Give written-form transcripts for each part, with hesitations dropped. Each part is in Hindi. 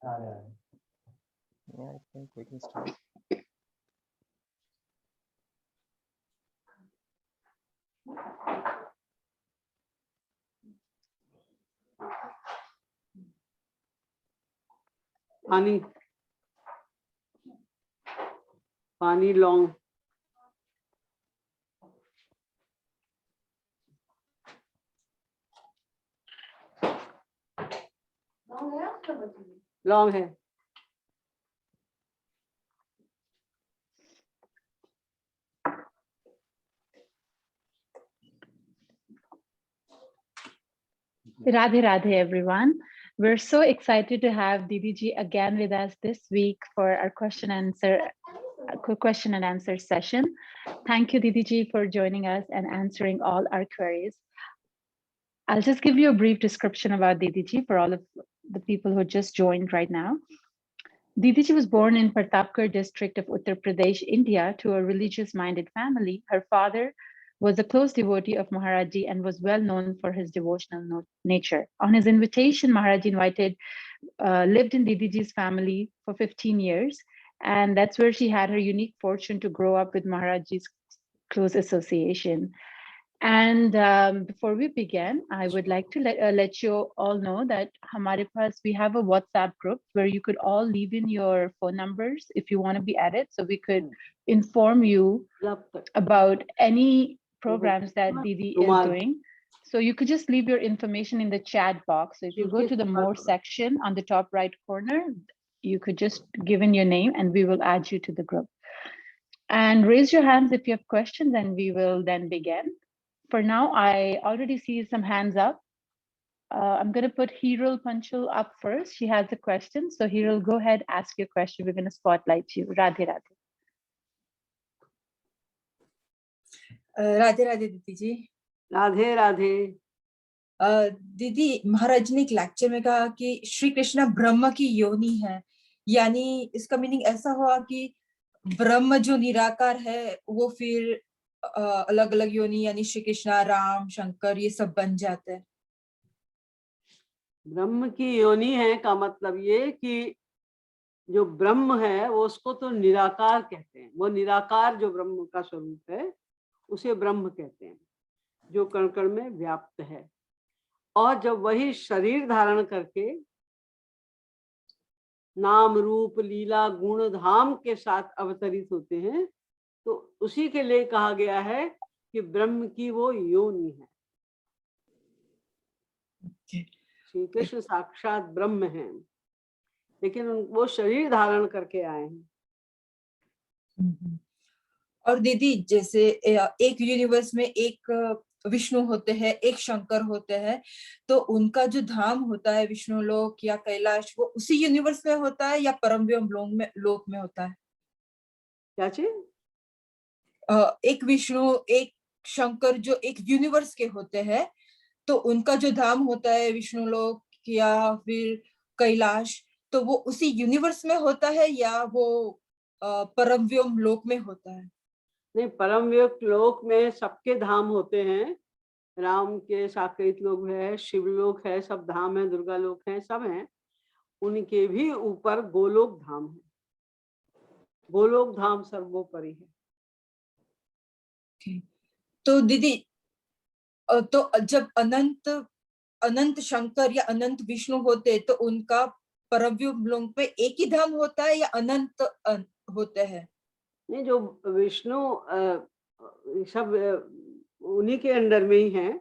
Yeah, I think we can start. पानी पानी लौंग लौंग है Radhe Radhe everyone. We're so excited to have Didi ji again with us this week for our question and answer session. Thank you, Didi ji, for joining us and answering all our queries. I'll just give you a brief description about Didi ji for all of the people who just joined right now. Didi ji was born in Pratapgarh district of Uttar Pradesh, India, to a religious-minded family. Her father was a close devotee of Maharaj Ji and was well known for his devotional nature. On his invitation, Maharaj Ji lived in Didi ji's family for 15 years, and that's where she had her unique fortune to grow up with Maharaj Ji's close association. And before we begin, I would like to let you all know that we have a WhatsApp group where you could all leave in your phone numbers if you want to be added, so we could inform you about any programs that Didi is doing. So you could just leave your information in the chat box. So if you go to the more section on the top right corner, you could just give in your name and we will add you to the group. And raise your hands if you have questions and we will then begin. For now, I already see some hands up. I'm going to put Hirul Panchal up first. She has a question. So Hirul, go ahead, ask your question. We're going to spotlight you. Radhe Radhe. Radhe Radhe दीदी जी। राधे राधे। दीदी, महाराज ने एक लेक्चर में कहा कि श्री कृष्ण ब्रह्म की योनि है, यानी इसका मीनिंग ऐसा हुआ कि ब्रह्म जो निराकार है वो फिर अलग अलग योनि यानी श्री कृष्ण, राम, शंकर ये सब बन जाते हैं। ब्रह्म की योनि है का मतलब ये कि जो ब्रह्म है वो उसको तो निराकार कहते हैं। वो निराकार जो ब्रह्म का स्वरूप है उसे ब्रह्म कहते हैं, जो कण कण में व्याप्त है। और जब वही शरीर धारण करके नाम रूप लीला गुण धाम के साथ अवतरित होते हैं तो उसी के लिए कहा गया है कि ब्रह्म की वो योनि है। श्री कृष्ण साक्षात ब्रह्म हैं, लेकिन वो शरीर धारण करके आए हैं। और दीदी, जैसे एक यूनिवर्स में एक विष्णु होते हैं, एक शंकर होते हैं, तो उनका जो धाम होता है विष्णु लोक या कैलाश, वो उसी यूनिवर्स में होता है या परमव्योम लोक में होता है? क्या चीज? एक विष्णु एक शंकर जो एक यूनिवर्स के होते हैं, तो उनका जो धाम होता है विष्णु लोक या फिर कैलाश, तो वो उसी यूनिवर्स में होता है या वो परमव्योम लोक में होता है? नहीं, परमव्योम लोक में सबके धाम होते हैं। राम के साकेत लोक है, शिवलोक है, सब धाम है, दुर्गा लोक है, सब हैं। उनके भी ऊपर गोलोक धाम है। गोलोक धाम सर्वोपरि है। तो दीदी, तो जब अनंत शंकर या अनंत विष्णु होते तो उनका परमव्योम लोक पे एक ही धाम होता है या अनंत होते हैं? नहीं, जो विष्णु सब उन्हीं के अंडर में ही हैं,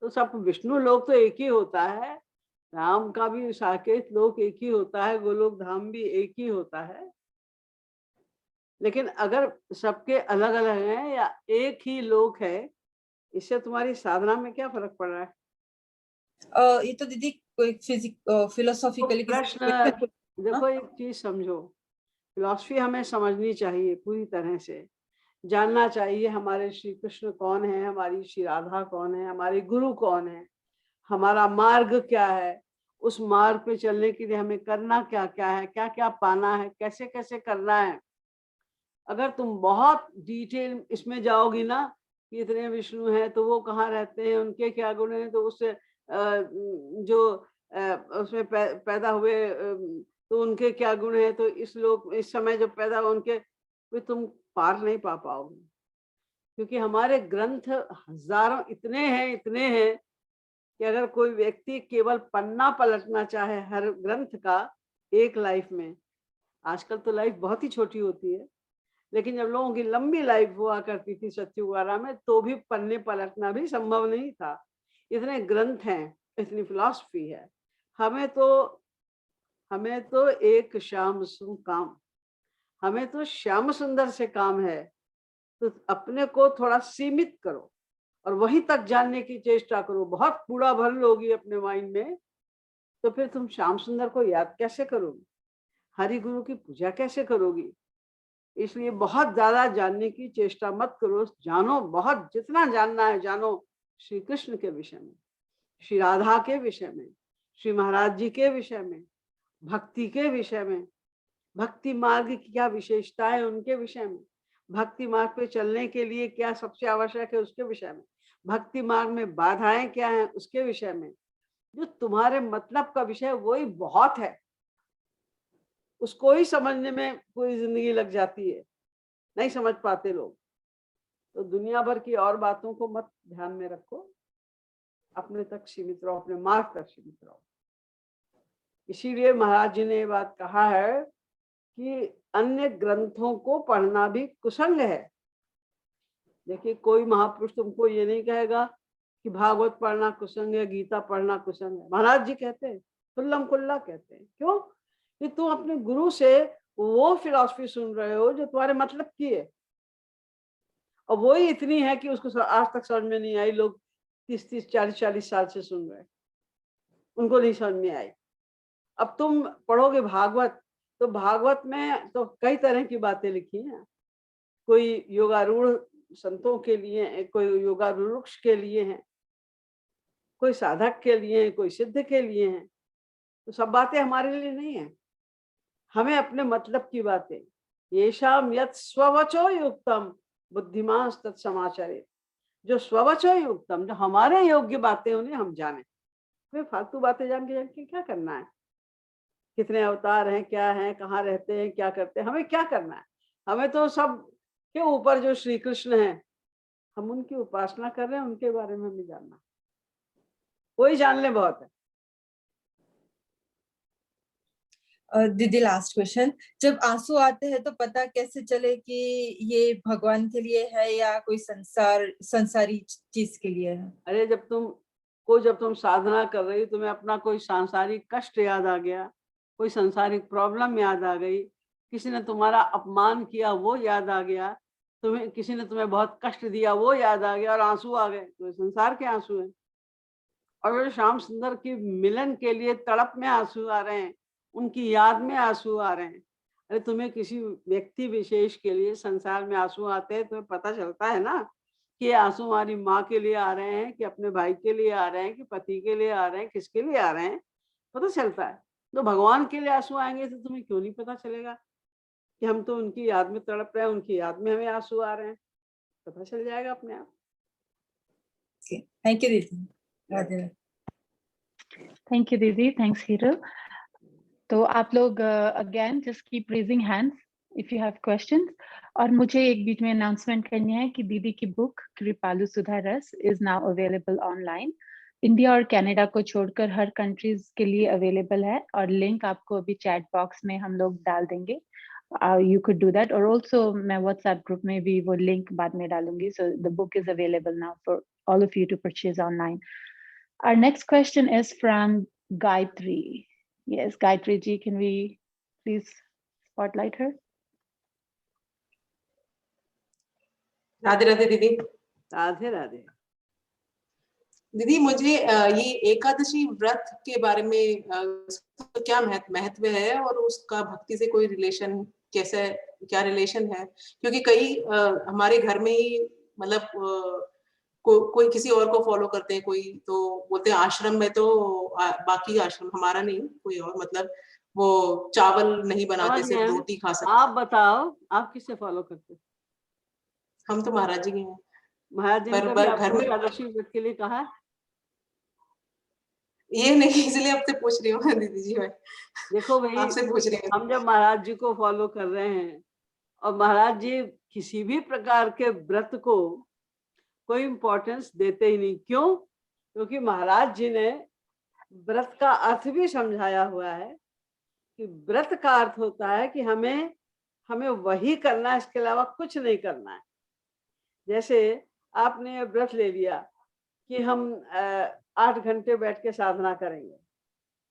तो सब विष्णु लोक तो एक ही होता है। राम का भी साकेत लोक एक ही होता है, गोलोक धाम भी एक ही होता है। लेकिन अगर सबके अलग अलग हैं या एक ही लोक है, इससे तुम्हारी साधना में क्या फर्क पड़ रहा है? ये तो दीदी कोई फिलोसॉफिकली प्रश्न। देखो, एक चीज समझो, फिलॉसफी हमें समझनी चाहिए पूरी तरह से, जानना चाहिए हमारे श्री कृष्ण कौन है, हमारी श्री राधा कौन है, हमारे गुरु कौन है, हमारा मार्ग क्या है, उस मार्ग पे चलने के लिए हमें करना क्या क्या है, क्या क्या पाना है, कैसे कैसे करना है। अगर तुम बहुत डिटेल इसमें जाओगी ना कि इतने विष्णु हैं तो वो कहाँ रहते हैं, उनके क्या गुण हैं, तो उससे जो उसमें पैदा हुए तो उनके क्या गुण है, तो इस लोग इस समय जब पैदा हो उनके, वे तुम पार नहीं पा पाओगे, क्योंकि हमारे ग्रंथ हजारों इतने हैं कि अगर कोई व्यक्ति केवल पन्ना पलटना चाहे हर ग्रंथ का एक लाइफ में, आजकल तो लाइफ बहुत ही छोटी होती है, लेकिन जब लोगों की लंबी लाइफ हुआ करती थी सतयुग वगैरह में, तो भी पन्ने पलटना भी संभव नहीं था। इतने ग्रंथ हैं, इतनी फिलॉसफी है। हमें तो एक श्याम काम, हमें तो श्याम सुंदर से काम है। तो अपने को थोड़ा सीमित करो और वहीं तक जानने की चेष्टा करो। बहुत कूड़ा भर लोगी अपने माइंड में, तो फिर तुम श्याम सुंदर को याद कैसे करोगी, हरि गुरु की पूजा कैसे करोगी। इसलिए बहुत ज्यादा जानने की चेष्टा मत करो, जानो बहुत, जितना जानना है जानो, श्री कृष्ण के विषय में, श्री राधा के विषय में, श्री महाराज जी के विषय में, भक्ति के विषय में, भक्ति मार्ग की क्या विशेषताएं उनके विषय में, भक्ति मार्ग पे चलने के लिए क्या सबसे आवश्यक है उसके विषय में, भक्ति मार्ग में बाधाएं क्या हैं उसके विषय में। जो तुम्हारे मतलब का विषय वही बहुत है, उसको ही समझने में पूरी जिंदगी लग जाती है, नहीं समझ पाते लोग। तो दुनिया भर की और बातों को मत ध्यान में रखो, अपने तक सीमित रहो, अपने मार्ग तक सीमित रहो। इसीलिए महाराज जी ने ये बात कहा है कि अन्य ग्रंथों को पढ़ना भी कुसंग है। देखिए, कोई महापुरुष तुमको ये नहीं कहेगा कि भागवत पढ़ना कुसंग है, गीता पढ़ना कुसंग है। महाराज जी कहते हैं, खुल्लम खुल्ला कहते हैं। क्यों? कि तुम अपने गुरु से वो फिलॉसफी सुन रहे हो जो तुम्हारे मतलब की है, और वो ही इतनी है कि उसको आज तक समझ में नहीं आई। लोग 30-30, 40-40 साल से सुन रहे हैं, उनको नहीं समझ में आई। अब तुम पढ़ोगे भागवत, तो भागवत में तो कई तरह की बातें लिखी हैं। कोई योगारूढ़ संतों के लिए है, कोई योगारूढ़ के लिए है, कोई साधक के लिए है, कोई सिद्ध के लिए है। तो सब बातें हमारे लिए नहीं है, हमें अपने मतलब की बातें। येषाम यत् स्ववचो युक्तम बुद्धिमान तत्समाचरे, जो स्ववचो युक्तम, जो हमारे योग्य बातें उन्हें हम जाने। हमें फालतू बातें जान के क्या करना है? कितने अवतार हैं, क्या हैं, कहाँ रहते हैं, क्या करते हैं, हमें क्या करना है? हमें तो सब के ऊपर जो श्री कृष्ण है, हम उनकी उपासना कर रहे हैं, उनके बारे में हमें जानना, वही जान ले बहुत है। दीदी, लास्ट क्वेश्चन, जब आंसू आते हैं तो पता कैसे चले कि ये भगवान के लिए है या कोई संसारी चीज के लिए है? अरे जब तुम साधना कर रही, तुम्हें अपना कोई सांसारिक कष्ट याद आ गया, कोई सांसारिक प्रॉब्लम याद आ गई, किसी ने तुम्हारा अपमान किया वो याद आ गया, किसी ने तुम्हें बहुत कष्ट दिया वो याद आ गया और आंसू आ गए, तो संसार के आंसू हैं। और श्याम सुंदर की मिलन के लिए तड़प में आंसू आ रहे हैं, उनकी याद में आंसू आ रहे हैं। अरे तुम्हें किसी व्यक्ति विशेष के लिए संसार में आंसू आते हैं, तुम्हें पता चलता है ना कि ये आंसू हमारी माँ के लिए आ रहे हैं, कि अपने भाई के लिए आ रहे हैं, कि पति के लिए आ रहे हैं, किसके लिए आ रहे हैं, पता चलता है। तो भगवान के लिए आंसू आएंगे तो तुम्हें क्यों नहीं पता चलेगा कि हम तो उनकी याद में तड़प रहे हैं, उनकी याद में हमें आंसू आ रहे हैं? पता चल जाएगा अपने आप। थैंक यू दीदी। राधे राधे। थैंक यू दीदी, थैंक्स हीरो। तो आप लोग again just keep raising hands if you have questions. और मुझे एक बीच में अनाउंसमेंट करनी है कि दीदी की बुक कृपालु सुधा रस is now available online. India और कनाडा को छोड़कर हर कंट्रीज के लिए अवेलेबल है, और लिंक आपको अभी चैट बॉक्स में हम लोग डाल देंगे। You could do that, और also मैं WhatsApp ग्रुप में भी वो लिंक बाद में डालूंगी। So the book is available now for all of you to purchase online. Our next question is from Gayatri. Yes, Gayatri ji, can we please spotlight her? Radhe Radhe दीदी। राधे राधे। दीदी, मुझे ये एकादशी व्रत के बारे में क्या महत्व है और उसका भक्ति से कोई रिलेशन, कैसे, क्या रिलेशन है? क्योंकि कई हमारे घर में ही मतलब कोई किसी और को फॉलो करते हैं, कोई तो बोलते हैं आश्रम में तो बाकी आश्रम, हमारा नहीं, कोई और, मतलब वो चावल नहीं बनाते, सिर्फ रोटी खा सकते। आप बताओ, आप किसे फॉलो करते? हम तो महाराज जी के हैं। महाराज जी ने घर में एकादशी व्रत के लिए कहा? ये नहीं, इसलिए आपसे पूछ रही हूँ दीदी जी, मैं देखो भाई, आपसे पूछ रही हूँ। हम जब महाराज जी को फॉलो कर रहे हैं और महाराज जी किसी भी प्रकार के व्रत को कोई इंपॉर्टेंस देते ही नहीं। क्यों? क्योंकि महाराज जी ने व्रत का अर्थ भी समझाया हुआ है कि व्रत का अर्थ होता है कि हमें वही करना है, इसके अलावा कुछ नहीं करना है। जैसे आपने व्रत ले लिया कि हम 8 घंटे बैठ के साधना करेंगे,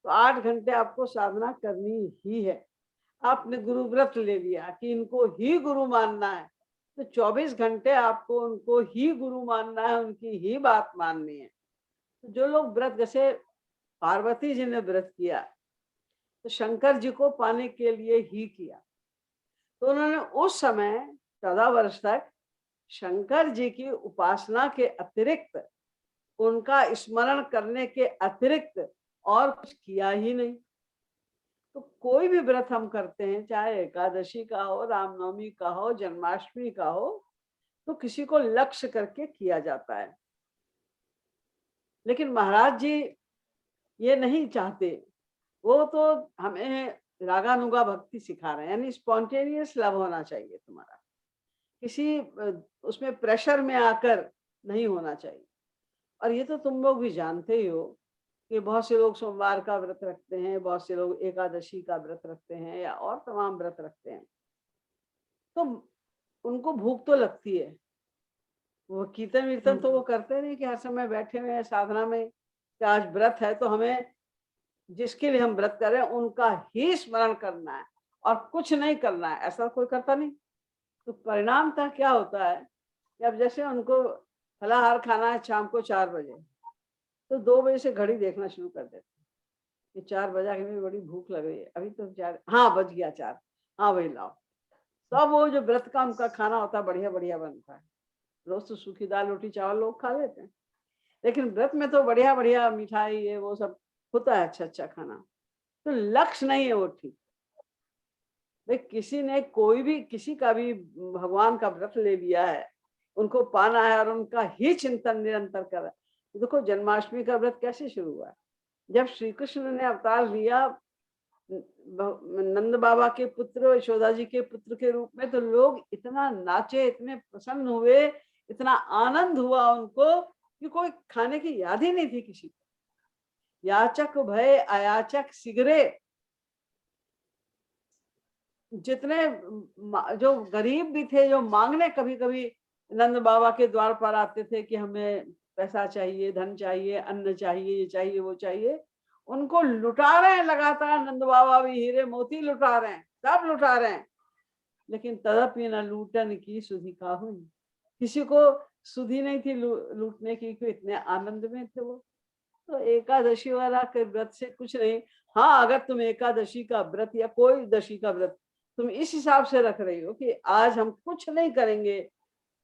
तो 8 घंटे आपको साधना करनी ही है। आपने गुरु व्रत ले लिया कि इनको ही गुरु मानना है, तो 24 घंटे आपको उनको ही गुरु मानना है, उनकी ही बात माननी है। तो जो लोग व्रत, जैसे पार्वती जी ने व्रत किया तो शंकर जी को पाने के लिए ही किया, तो उन्होंने उस समय 14 वर्ष तक शंकर जी की उपासना के अतिरिक्त, उनका स्मरण करने के अतिरिक्त और कुछ किया ही नहीं। तो कोई भी व्रत हम करते हैं, चाहे एकादशी का हो, रामनवमी का हो, जन्माष्टमी का हो, तो किसी को लक्ष्य करके किया जाता है। लेकिन महाराज जी ये नहीं चाहते। वो तो हमें रागानुगा भक्ति सिखा रहे हैं, यानी स्पॉन्टेनियस लव होना चाहिए तुम्हारा, किसी उसमें प्रेशर में आकर नहीं होना चाहिए। और ये तो तुम लोग भी जानते ही हो कि बहुत से लोग सोमवार का व्रत रखते हैं, बहुत से लोग एकादशी का व्रत रखते हैं या और तमाम व्रत रखते हैं, तो उनको भूख तो लगती है। वो कीर्तन वीर्तन तो वो करते नहीं कि हर समय बैठे हुए हैं साधना में कि आज व्रत है तो हमें जिसके लिए हम व्रत कर रहे हैं उनका ही स्मरण करना है और कुछ नहीं करना है, ऐसा कोई करता नहीं। तो परिणामतः क्या होता है कि अब जैसे उनको फलाहार खाना है शाम को 4 बजे, तो 2 बजे से घड़ी देखना शुरू कर देते हैं कि 4 बजा के मुझे बड़ी भूख लग रही है, अभी तो 4, हाँ बज गया 4, हाँ वही लाओ। तब वो जो व्रत का उनका खाना होता है बढ़िया बढ़िया बनता है। रोज तो सूखी दाल रोटी चावल लोग खा लेते हैं, लेकिन व्रत में तो बढ़िया बढ़िया मिठाई है, वो सब होता है, अच्छा अच्छा खाना। तो लक्ष्य नहीं है वो ठीक। भाई किसी ने कोई भी किसी का भी भगवान का व्रत ले लिया है, उनको पाना है और उनका ही चिंतन निरंतर कर रहा है। देखो जन्माष्टमी का व्रत कैसे शुरू हुआ? जब श्री कृष्ण ने अवतार लिया नंद बाबा के पुत्र, यशोदा जी के पुत्र के रूप में, तो लोग इतना नाचे, इतने प्रसन्न हुए, इतना आनंद हुआ उनको कि कोई खाने की याद ही नहीं थी किसी को। याचक भय अयाचक सिगरे, जितने जो गरीब भी थे, जो मांगने कभी कभी नंद बाबा के द्वार पर आते थे कि हमें पैसा चाहिए, धन चाहिए, अन्न चाहिए, ये चाहिए, वो चाहिए, उनको लुटा रहे हैं लगातार। नंद बाबा भी हीरे मोती लुटा रहे हैं, सब लुटा रहे हैं, लेकिन तदपि न लूटन की सुधि काहू, किसी को सुधि नहीं थी लूटने की, क्यों इतने आनंद में थे वो। तो एकादशी वाला के व्रत से कुछ नहीं। हाँ, अगर तुम एकादशी का व्रत या कोई दशी का व्रत तुम इस हिसाब से रख रही हो कि आज हम कुछ नहीं करेंगे,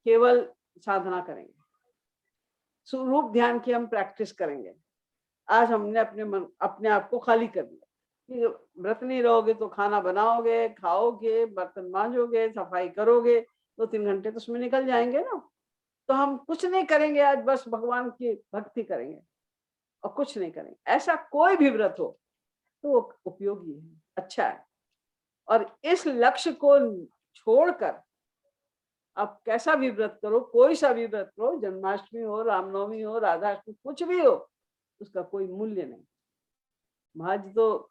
केवल साधना करेंगे, स्वरूप ध्यान की हम प्रैक्टिस करेंगे, आज हमने अपने आप को खाली कर दिया। व्रत नहीं रहोगे तो खाना बनाओगे, खाओगे, बर्तन मांजोगे, सफाई करोगे, 2-3 घंटे तो उसमें निकल जाएंगे ना। तो हम कुछ नहीं करेंगे आज, बस भगवान की भक्ति करेंगे और कुछ नहीं करेंगे, ऐसा कोई भी व्रत हो तो वो उपयोगी है, अच्छा है। और इस लक्ष्य को छोड़कर आप कैसा भी व्रत करो, कोई सा भी व्रत करो, जन्माष्टमी हो, रामनवमी हो, राधाष्टमी, कुछ भी हो, उसका कोई मूल्य नहीं। महाराज तो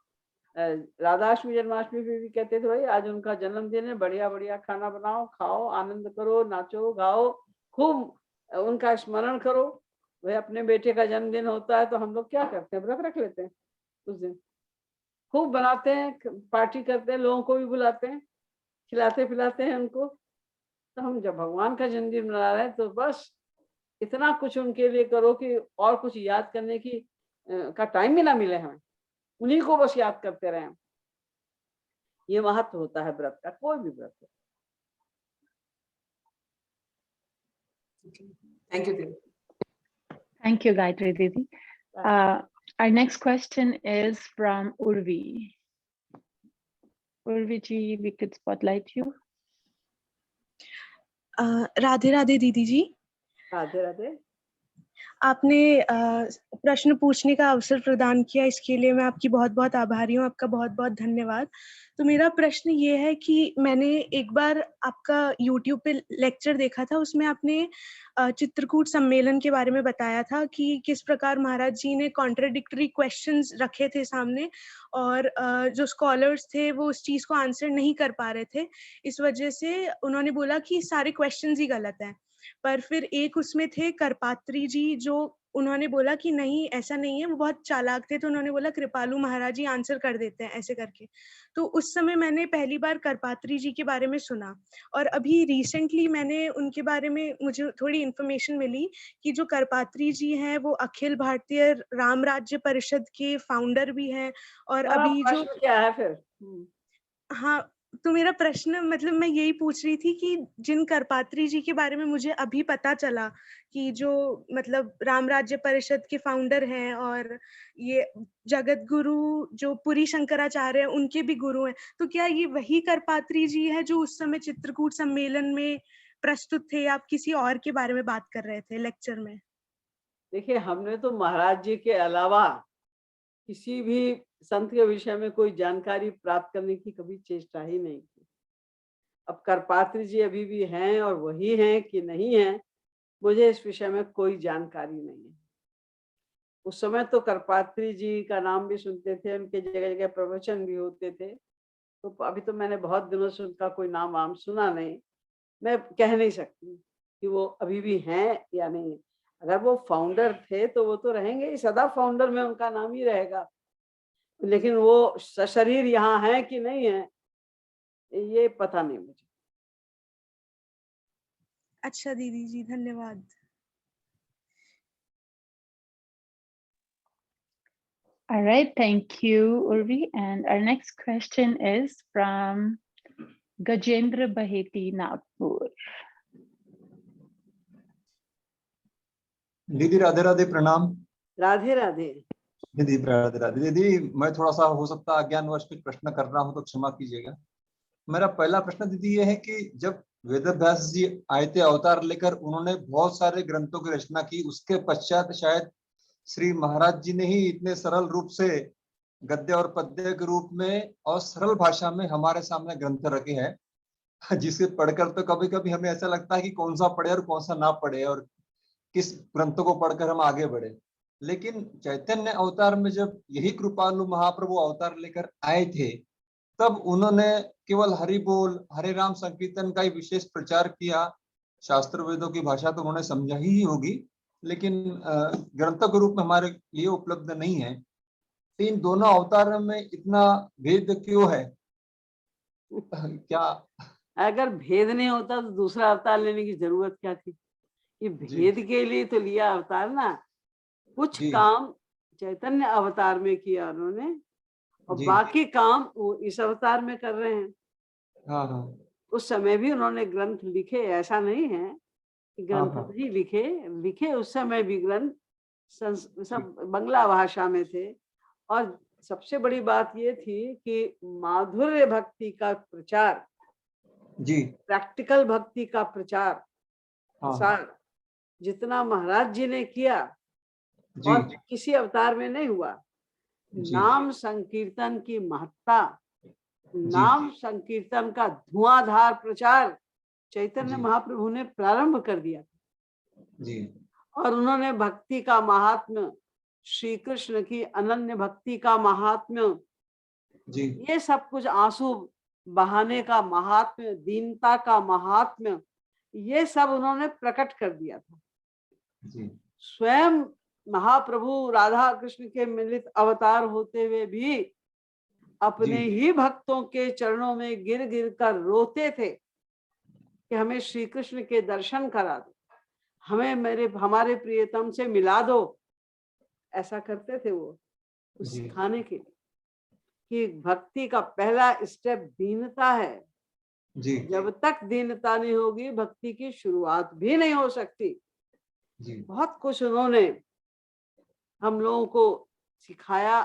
राधाष्टमी जन्माष्टमी पे भी कहते थे भाई आज उनका जन्मदिन है, बढ़िया बढ़िया खाना बनाओ, खाओ, आनंद करो, नाचो गाओ, खूब उनका स्मरण करो। भाई अपने बेटे का जन्मदिन होता है तो हम लोग क्या करते हैं, व्रत रख लेते हैं उस दिन, खूब बनाते हैं, पार्टी करते हैं, लोगों को भी बुलाते हैं, खिलाते पिलाते हैं उनको। तो हम जब भगवान का जन्मदिन मना रहे हैं तो बस इतना कुछ उनके लिए करो कि और कुछ याद करने की का टाइम भी ना मिले हमें, उन्हीं को बस याद करते रहें। ये महत्व होता है व्रत का, कोई भी व्रत हो। थैंक यू दीदी। Thank you, Gayatri Didi. Our next question is from Urvi. Urvi ji, we could spotlight you. Radhe Radhe दीदी जी। राधे राधे। आपने प्रश्न पूछने का अवसर प्रदान किया, इसके लिए मैं आपकी बहुत बहुत आभारी हूँ। आपका बहुत बहुत धन्यवाद। तो मेरा प्रश्न ये है कि मैंने एक बार आपका यूट्यूब पे लेक्चर देखा था, उसमें आपने चित्रकूट सम्मेलन के बारे में बताया था कि किस प्रकार महाराज जी ने कॉन्ट्राडिक्टरी क्वेश्चंस रखे थे सामने, और जो स्कॉलर्स थे वो उस चीज़ को आंसर नहीं कर पा रहे थे। इस वजह से उन्होंने बोला कि सारे क्वेश्चंस ही गलत हैं। पर फिर एक उसमें थे करपात्री जी, जो उन्होंने बोला कि नहीं ऐसा नहीं है, वो बहुत चालाक थे, तो उन्होंने बोला कृपालु महाराज जी आंसर कर देते हैं ऐसे करके। तो उस समय मैंने पहली बार करपात्री जी के बारे में सुना, और अभी रिसेंटली मैंने उनके बारे में, मुझे थोड़ी इन्फॉर्मेशन मिली कि जो करपात्री जी हैं वो अखिल भारतीय राम राज्य परिषद के फाउंडर भी हैं, और हमारा अभी जो प्रश्न क्या है फिर? हाँ, तो मेरा प्रश्न मतलब मैं यही पूछ रही थी कि जिन करपात्री जी के बारे में मुझे अभी पता चला कि जो मतलब राम राज्य परिषद के फाउंडर हैं, और ये जगत गुरु जो पुरी शंकराचार्य हैं उनके भी गुरु हैं, तो क्या ये वही करपात्री जी है जो उस समय चित्रकूट सम्मेलन में प्रस्तुत थे, या आप किसी और के बारे में बात कर रहे थे लेक्चर में? देखिए, हमने तो महाराज जी के अलावा किसी भी संत के विषय में कोई जानकारी प्राप्त करने की कभी चेष्टा ही नहीं की। अब करपात्री जी अभी भी हैं और वही हैं कि नहीं हैं, मुझे इस विषय में कोई जानकारी नहीं है। उस समय तो करपात्री जी का नाम भी सुनते थे, उनके जगह जगह प्रवचन भी होते थे। तो अभी तो मैंने बहुत दिनों से उनका कोई नाम वाम सुना नहीं। मैं कह नहीं सकती कि वो अभी भी हैं या नहीं। अगर वो फाउंडर थे तो वो तो रहेंगे ही, सदा फाउंडर में उनका नाम ही रहेगा। लेकिन वो सशरीर यहाँ है कि नहीं है, ये पता नहीं मुझे। अच्छा दीदी जी, धन्यवाद। All right, thank you, Urvi. And our next question is from Gajendra Baheti, Nagpur. दीदी राधे राधे, प्रणाम। राधे राधे। दीदी राधे राधे। दीदी मैं थोड़ा सा हो सकता है अज्ञानवश कुछ प्रश्न कर रहा हूँ तो क्षमा कीजिएगा। मेरा पहला प्रश्न दीदी ये है कि जब वेदव्यास जी आए थे अवतार लेकर, उन्होंने बहुत सारे ग्रंथों की रचना की, उसके पश्चात शायद श्री महाराज जी ने ही इतने सरल रूप से गद्य और पद्य के रूप में और सरल भाषा में हमारे सामने ग्रंथ रखे हैं, जिसे पढ़कर तो कभी कभी हमें ऐसा लगता है कि कौन सा पढ़े और कौन सा ना पढ़े और किस ग्रंथों को पढ़कर हम आगे बढ़े। लेकिन चैतन्य अवतार में जब यही कृपालु महाप्रभु अवतार लेकर आए थे, तब उन्होंने केवल हरि बोल हरे राम संकीर्तन का ही विशेष प्रचार किया। शास्त्र वेदों की भाषा तो उन्होंने समझा ही होगी, लेकिन ग्रंथों के रूप में हमारे लिए उपलब्ध नहीं है। तो इन दोनों अवतारों में इतना भेद क्यों है? क्या अगर भेद नहीं होता तो दूसरा अवतार लेने की जरूरत क्या थी? ये भेद के लिए तो लिया अवतार ना। कुछ काम चैतन्य अवतार में किया उन्होंने, और बाकी काम वो इस अवतार में कर रहे हैं। हाँ हाँ। उस समय भी उन्होंने ग्रंथ लिखे, ऐसा नहीं है कि ग्रंथ नहीं लिखे उस समय भी ग्रंथ सब बंगला भाषा में थे। और सबसे बड़ी बात ये थी कि माधुर्य भक्ति का प्रचार, प्रैक्टिकल भक्ति का प्रचार जितना महाराज जी ने किया और किसी अवतार में नहीं हुआ। नाम संकीर्तन की महत्ता, नाम संकीर्तन का धुआंधार प्रचार चैतन्य महाप्रभु ने प्रारंभ कर दिया था। और उन्होंने भक्ति का महात्म्य, श्री कृष्ण की अनन्य भक्ति का महात्म्य, ये सब कुछ, आंसू बहाने का महात्म्य, दीनता का महात्म्य, ये सब उन्होंने प्रकट कर दिया था। स्वयं महाप्रभु राधा कृष्ण के मिलित अवतार होते हुए भी अपने ही भक्तों के चरणों में गिर गिर कर रोते थे कि हमें श्री कृष्ण के दर्शन करा दो, हमें हमारे प्रियतम से मिला दो। ऐसा करते थे वो सिखाने के लिए कि भक्ति का पहला स्टेप दीनता है। जब तक दीनता नहीं होगी भक्ति की शुरुआत भी नहीं हो सकती। बहुत कुछ उन्होंने हम लोगों को सिखाया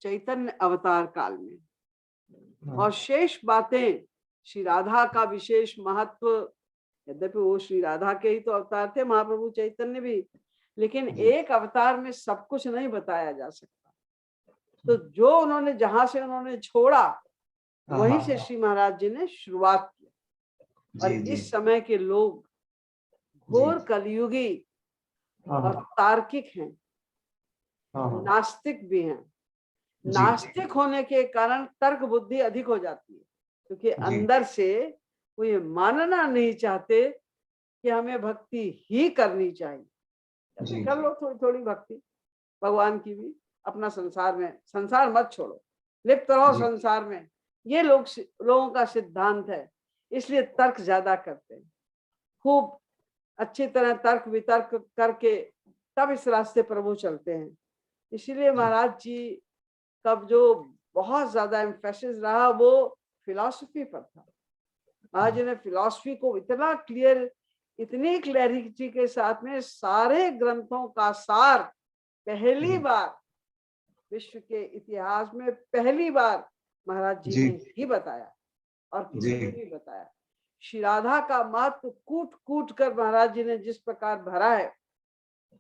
चैतन्य अवतार काल में। और शेष बातें, श्री राधा का विशेष महत्व, यद्यपि वो श्री राधा के ही तो अवतार थे महाप्रभु चैतन्य भी, लेकिन जी। एक अवतार में सब कुछ नहीं बताया जा सकता। तो जो उन्होंने जहां से उन्होंने छोड़ा हाँ, वहीं हाँ, से हाँ। श्री महाराज जी ने शुरुआत की। और जी, जी, इस समय के लोग घोर जी। कलयुगी हाँ, और हाँ, तार्किक हैं, हाँ, हाँ। नास्तिक भी हैं। जी, नास्तिक होने के कारण तर्क बुद्धि अधिक हो जाती है, क्योंकि जी, अंदर से वो ये मानना नहीं चाहते कि हमें भक्ति ही करनी चाहिए। ऐसे जी, कर लो थोड़ी थोड़ी भक्ति भगवान की भी, अपना संसार में, संसार मत छोड़ो, लिप्त रहो जी, संसार में। ये लोगों का सिद्धांत है, इसलिए तर्क ज्यादा करते हैं। खूब अच्छी तरह तर्क वितर्क करके तब इस रास्ते पर वो चलते हैं। इसीलिए जी, महाराज जी का जो बहुत ज्यादा एम्फेसिस रहा वो फिलॉसफी पर था। महाराज जी ने फिलॉसफी को इतना क्लियर, इतनी क्लैरिटी के साथ में सारे ग्रंथों का सार पहली जी, बार विश्व के इतिहास में पहली बार महाराज जी जी, ने ही बताया और किसी जी, ने नहीं बताया। श्री राधा का महत्व कूट कूट कर महाराज जी ने जिस प्रकार भरा है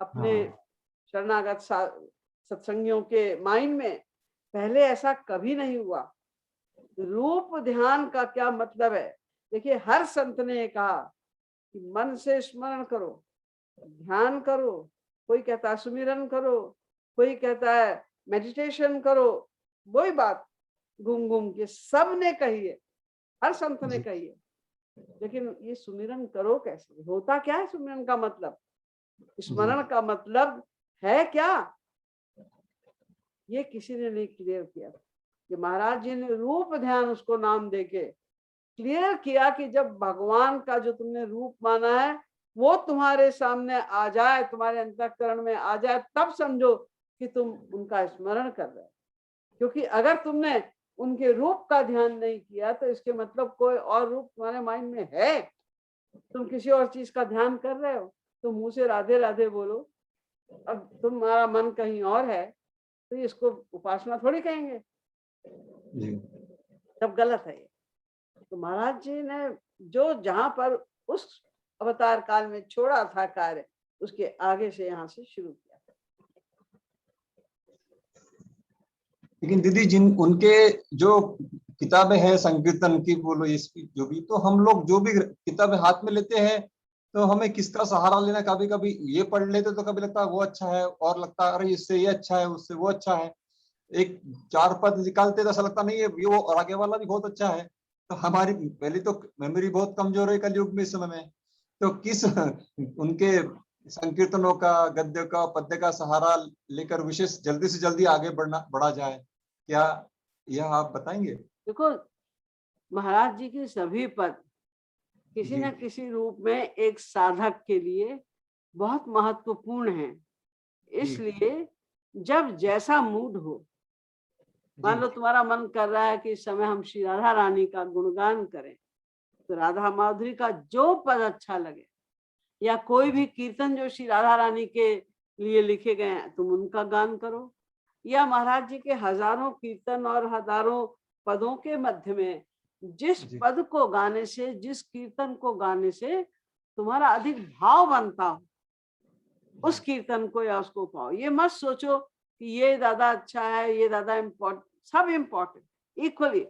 अपने हाँ, शरणागत सत्संगियों के माइंड में, पहले ऐसा कभी नहीं हुआ। रूप ध्यान का क्या मतलब है? देखिए, हर संत ने कहा कि मन से स्मरण करो, ध्यान करो, कोई कहता है सुमिरन करो, कोई कहता है मेडिटेशन करो। वही बात घूम घूम के सब ने कही है, हर संत ने जी, कही है। लेकिन ये सुमिरन करो कैसे, होता क्या है सुमिरन का मतलब, स्मरण जी, का मतलब है क्या, ये किसी ने नहीं क्लियर किया। कि महाराज जी ने रूप ध्यान उसको नाम देके क्लियर किया कि जब भगवान का जो तुमने रूप माना है वो तुम्हारे सामने आ जाए, तुम्हारे अंतःकरण में आ जाए, तब समझो कि तुम उनका स्मरण कर रहे हो। क्योंकि अगर तुमने उनके रूप का ध्यान नहीं किया तो इसके मतलब कोई और रूप तुम्हारे माइंड में है, तुम किसी और चीज का ध्यान कर रहे हो। तुम मुंह से राधे राधे बोलो, अब तुम्हारा मन कहीं और है, तो इसको उपासना थोड़ी कहेंगे, जी, तब गलत है ये। तो महाराज जी ने जो जहां पर उस अवतार काल में छोड़ा था कार्य, उसके आगे से यहाँ से शुरू किया। लेकिन दीदी जिन उनके जो किताबें हैं संकीर्तन की बोलो इसकी जो भी, तो हम लोग जो भी किताबें हाथ में लेते हैं तो हमें किसका सहारा लेना, कभी कभी ये पढ़ लेते तो कभी लगता है वो अच्छा है, और लगता है अरे इससे ये अच्छा है, उससे वो अच्छा है। एक चार पद निकालते तो ऐसा लगता नहीं है ये वो और आगे वाला भी बहुत अच्छा है। तो हमारी पहले तो मेमोरी बहुत कमजोर है कलयुग में इस समय में। तो किस उनके संकीर्तनों का, गद्य का, पद्य का सहारा लेकर विशेष जल्दी से जल्दी आगे बढ़ा जाए, क्या यह आप बताएंगे? देखो, महाराज जी के सभी पद किसी जी, न किसी रूप में एक साधक के लिए बहुत महत्वपूर्ण है। जी, इसलिए जब जैसा मूड हो, जी, मान लो तुम्हारा मन कर रहा है कि इस समय हम श्री राधा रानी का गुणगान करें, तो राधा माधुरी का जो पद अच्छा लगे, या कोई भी कीर्तन जो श्री राधा रानी के लिए लिखे गए हैं तुम उनका गान करो, या महाराज जी के हजारों कीर्तन और हजारों पदों के मध्य में जिस जी, पद को गाने से, जिस कीर्तन को गाने से तुम्हारा अधिक भाव बनता हो, उस कीर्तन को या उसको पाओ। ये मत सोचो कि ये ज्यादा अच्छा है, ये ज्यादा इम्पोर्टेंट, सब इम्पोर्टेंट इक्वली।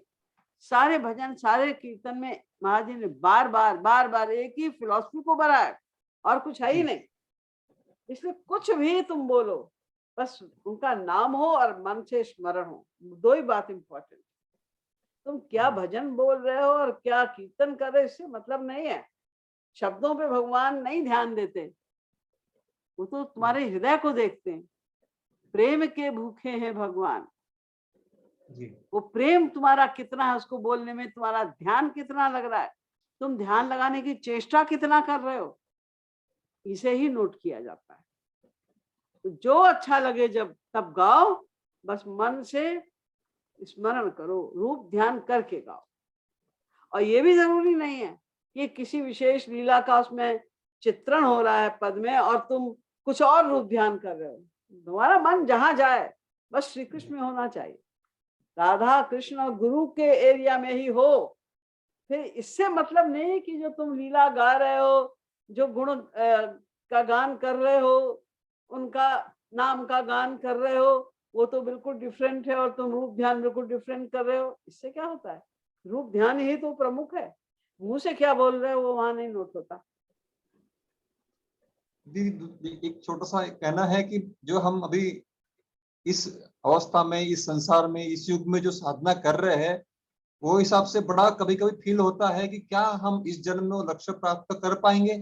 सारे भजन, सारे कीर्तन में महाराज जी ने बार बार एक ही फिलॉसफी को भरा है और कुछ है ही जी, नहीं। इसलिए कुछ भी तुम बोलो, बस उनका नाम हो और मन से स्मरण हो, दो ही बात इम्पोर्टेंट। तुम क्या भजन बोल रहे हो और क्या कीर्तन कर रहे हो इससे मतलब नहीं है। शब्दों पे भगवान नहीं ध्यान देते, वो तो तुम्हारे हृदय को देखते हैं। प्रेम के भूखे हैं भगवान, जी, वो प्रेम तुम्हारा कितना है, उसको बोलने में तुम्हारा ध्यान कितना लग रहा है, तुम ध्यान लगाने की चेष्टा कितना कर रहे हो, इसे ही नोट किया जाता है। तो जो अच्छा लगे जब तब गाओ, बस मन से स्मरण करो, रूप ध्यान करके गाओ। और ये भी जरूरी नहीं है कि किसी विशेष लीला का उसमें चित्रण हो रहा है पद में और तुम कुछ और रूप ध्यान कर रहे हो। तुम्हारा मन जहां जाए बस श्री कृष्ण में होना चाहिए, राधा कृष्ण और गुरु के एरिया में ही हो। फिर इससे मतलब नहीं कि जो तुम लीला गा रहे हो, जो गुण का गान कर रहे हो, उनका नाम का गान कर रहे हो, वो तो बिल्कुल डिफरेंट है और तुम रूप ध्यान बिल्कुल डिफरेंट कर रहे हो, इससे क्या होता है? रूप ध्यान ही तो प्रमुख है, मुंह से क्या बोल रहे हो वो वहां नहीं नोट होता। दीदी एक छोटा सा कहना है कि जो हम अभी इस अवस्था में, इस संसार में, इस युग में जो साधना कर रहे हैं, वो हिसाब से बड़ा कभी कभी फील होता है कि क्या हम इस जन्म में वो लक्ष्य प्राप्त कर पाएंगे।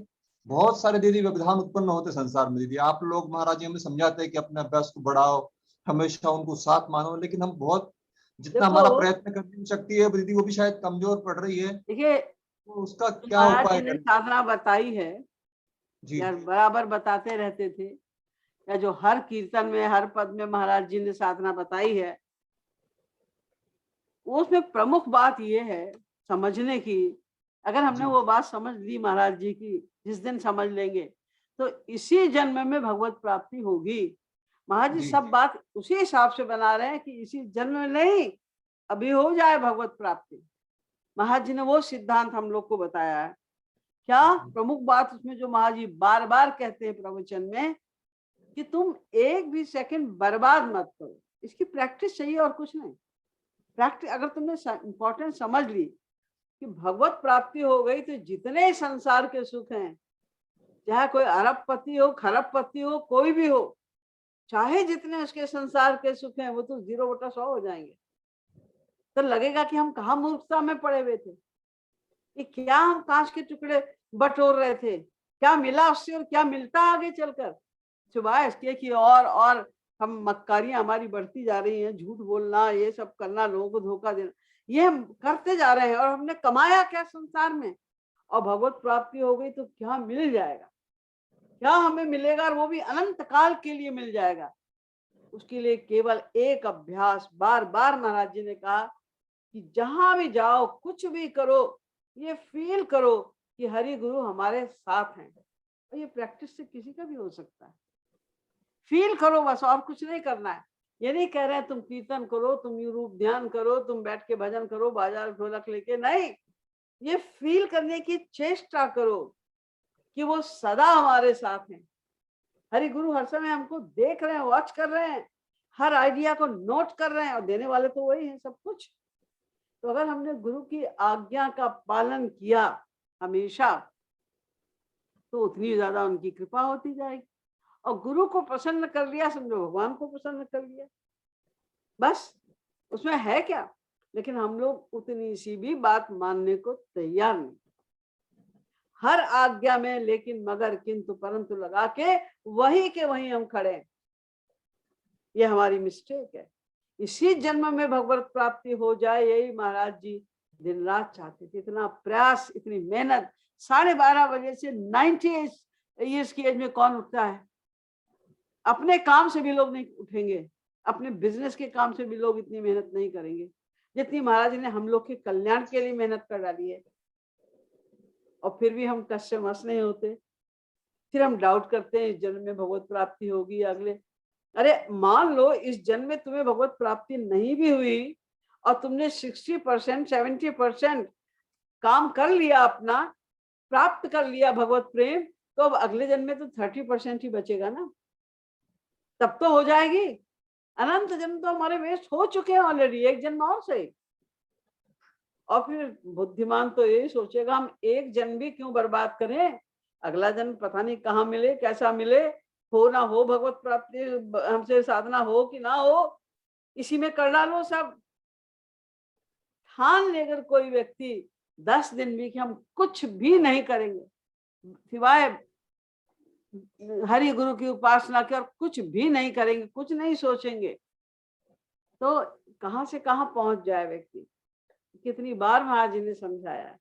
बहुत सारे दीदी व्यवधान उत्पन्न होते संसार में। दीदी आप लोग महाराज जी हमें समझाते हैं कि अपने अभ्यास को बढ़ाओ, हमेशा उनको साथ मानो, लेकिन हम बहुत जितना हमारा देखो, प्रयत्न करने की शक्ति है दीदी वो भी शायद कमजोर पड़ रही है। देखिए तो उसका जो क्या महाराज उपाय जी ने करें? साधना बताई है, जी यार बराबर बताते रहते थे, या जो हर कीर्तन में हर पद में महाराज जी ने साधना बताई है, उसमें प्रमुख बात ये है समझने की। अगर हमने जी वो बात समझ ली महाराज जी की, जिस दिन समझ लेंगे तो इसी जन्म में भगवत प्राप्ति होगी। महाराज जी जी सब बात उसी हिसाब से बना रहे हैं कि इसी जन्म में नहीं, अभी हो जाए भगवत प्राप्ति। महाराज जी ने वो सिद्धांत हम लोग को बताया है। क्या प्रमुख बात उसमें जो महाराज जी बार बार कहते हैं प्रवचन में कि तुम एक भी सेकंड बर्बाद मत करो, इसकी प्रैक्टिस चाहिए और कुछ नहीं। प्रैक्टिस अगर तुमने इंपॉर्टेंट समझ ली कि भगवत प्राप्ति हो गई तो जितने संसार के सुख हैं, चाहे कोई अरबपति हो, खरबपति हो, कोई भी हो, चाहे जितने उसके संसार के सुख हैं, वो तो 0/100 हो जाएंगे। तो लगेगा कि हम कहाँ मूर्खता में पड़े हुए थे, कि क्या हम कांच के टुकड़े बटोर रहे थे, क्या मिला उससे और क्या मिलता आगे चलकर, सिवाय इसके कि और हम मक्कारियां हमारी बढ़ती जा रही हैं, झूठ बोलना, ये सब करना, लोगों को धोखा देना, ये हम करते जा रहे हैं। और हमने कमाया क्या संसार में, और भगवत प्राप्ति हो गई तो क्या मिल जाएगा, क्या हमें मिलेगा, और वो भी अनंत काल के लिए मिल जाएगा। उसके लिए केवल एक अभ्यास, बार बार महाराज जी ने कहा कि जहां भी जाओ, कुछ भी करो, ये फील करो कि हरि गुरु हमारे साथ हैं। और ये प्रैक्टिस से किसी का भी हो सकता है। फील करो बस, और कुछ नहीं करना है। ये नहीं कह रहे हैं तुम कीर्तन करो, तुम रूप ध्यान करो, तुम बैठ के भजन करो बाजार ढोलक लेके, नहीं, ये फील करने की चेष्टा करो कि वो सदा हमारे साथ हैं। हरि गुरु हर समय हमको देख रहे हैं, वॉच कर रहे हैं, हर आइडिया को नोट कर रहे हैं, और देने वाले तो वही हैं सब कुछ। तो अगर हमने गुरु की आज्ञा का पालन किया हमेशा, तो उतनी ज्यादा उनकी कृपा होती जाएगी। और गुरु को प्रसन्न कर लिया, समझो भगवान को प्रसन्न कर लिया, बस उसमें है क्या। लेकिन हम लोग उतनी सी भी बात मानने को तैयार नहीं, हर आज्ञा में लेकिन मगर किंतु परंतु लगा के वही के वही हम खड़े हैं। ये हमारी मिस्टेक है। इसी जन्म में भगवत प्राप्ति हो जाए, यही महाराज जी दिन रात चाहते थे। इतना प्रयास, इतनी मेहनत, 12:30 बजे से 90 ईयर्स की एज में कौन उठता है? अपने काम से भी लोग नहीं उठेंगे, अपने बिजनेस के काम से भी लोग इतनी मेहनत नहीं करेंगे जितनी महाराज ने हम लोग के कल्याण के लिए मेहनत कर डाली है। और फिर भी हम कष्ट से मस नहीं होते, फिर हम डाउट करते हैं इस जन्म में भगवत प्राप्ति होगी अगले। अरे मान लो इस जन्म में तुम्हें भगवत प्राप्ति नहीं भी हुई और तुमने 60% 70% काम कर लिया, अपना प्राप्त कर लिया भगवत प्रेम, तो अब अगले जन्म में तो 30% ही बचेगा ना, तब तो हो जाएगी। अनंत जन्म तो हमारे वेस्ट हो चुके हैं ऑलरेडी, एक जन्म और सही। और फिर बुद्धिमान तो यही सोचेगा हम एक जन्म भी क्यों बर्बाद करें, अगला जन्म पता नहीं कहाँ मिले, कैसा मिले, हो ना हो भगवत प्राप्ति, हमसे साधना हो कि ना हो, इसी में कर डालो सब। ठान लेकर कोई व्यक्ति 10 दिन भी कि हम कुछ भी नहीं करेंगे सिवाय हरि गुरु की उपासना के, और कुछ भी नहीं करेंगे, कुछ नहीं सोचेंगे, तो कहां से कहां पहुंच जाए व्यक्ति। कितनी बार महाराज जी ने समझाया है।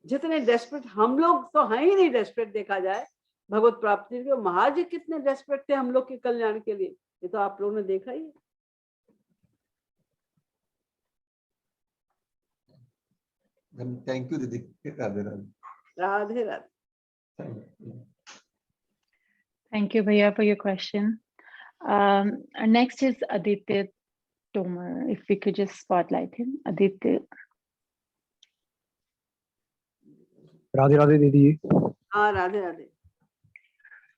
जितने डेस्परेट हम लोग तो हैं ही नहीं, डेस्परेट देखा जाए भगवत प्राप्ति के, महाराज जी कितने डेस्परेट थे हम लोग के कल्याण के लिए, ये तो आप लोगों ने देखा ही। थैंक यू दीदी। Radhe Radhe. Radhe Radhe. Thank you, Bhaiya, for your question. Next is Aditya Tomar. If we could just spotlight him. Aditya. Radhe Radhe दीदी। हाँ राधे राधे।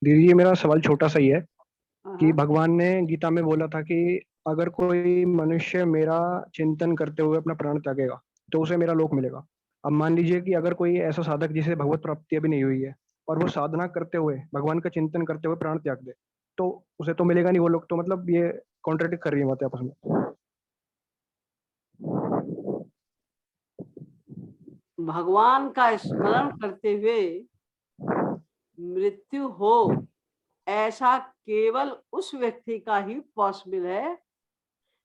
दीदी ये मेरा सवाल छोटा सा ही है कि हाँ, भगवान ने गीता में बोला था कि अगर कोई मनुष्य मेरा चिंतन करते हुए अपना प्राण त्यागेगा तो उसे मेरा लोक मिलेगा। अब मान लीजिए कि अगर कोई ऐसा साधक जिसे भगवत प्राप्ति अभी नहीं हुई है और वो साधना करते हुए भगवान का चिंतन करते हुए प्राण त्याग दे तो उसे तो मिलेगा नहीं वो लोग, तो मतलब ये कॉन्ट्रडिक्ट कर रही है बातें आपस में। भगवान का स्मरण करते हुए मृत्यु हो ऐसा केवल उस व्यक्ति का ही पॉसिबल है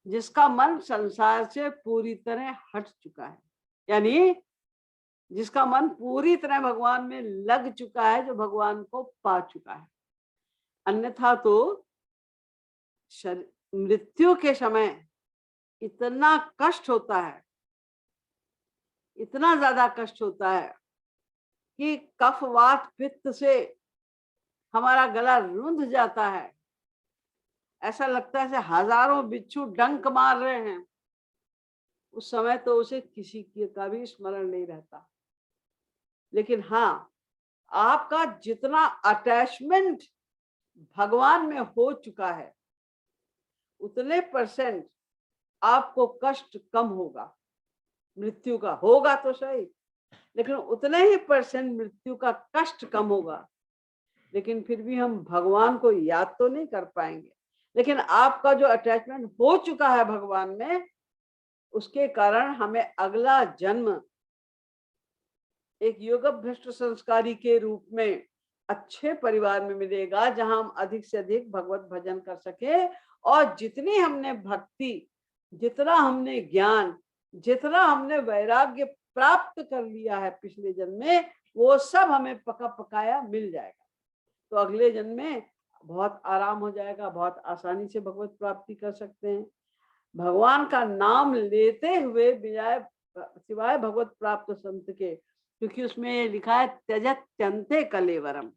जिसका मन संसार से पूरी तरह हट चुका है, यानी जिसका मन पूरी तरह भगवान में लग चुका है, जो भगवान को पा चुका है। अन्यथा तो मृत्यु के समय इतना कष्ट होता है, इतना ज्यादा कष्ट होता है कि कफ वात पित्त से हमारा गला रुंध जाता है। ऐसा लगता है जैसे हजारों बिच्छू डंक मार रहे हैं। उस समय तो उसे किसी का भी स्मरण नहीं रहता। लेकिन हाँ, आपका जितना अटैचमेंट भगवान में हो चुका है उतने % आपको कष्ट कम होगा। मृत्यु का होगा तो सही, लेकिन उतने ही % मृत्यु का कष्ट कम होगा। लेकिन फिर भी हम भगवान को याद तो नहीं कर पाएंगे। लेकिन आपका जो अटैचमेंट हो चुका है भगवान में, उसके कारण हमें अगला जन्म एक योग भ्रष्ट संस्कारी के रूप में अच्छे परिवार में मिलेगा, जहां हम अधिक से अधिक भगवत भजन कर सके। और जितनी हमने भक्ति, जितना हमने ज्ञान, जितना हमने वैराग्य प्राप्त कर लिया है पिछले जन्म में, वो सब हमें पका पकाया मिल जाएगा। तो अगले जन्म में बहुत आराम हो जाएगा, बहुत आसानी से भगवत प्राप्ति कर सकते हैं। भगवान का नाम लेते हुए सिवाय भगवत प्राप्त संत के, क्योंकि उसमें लिखा है त्यजत्यन्ते कलेवरम,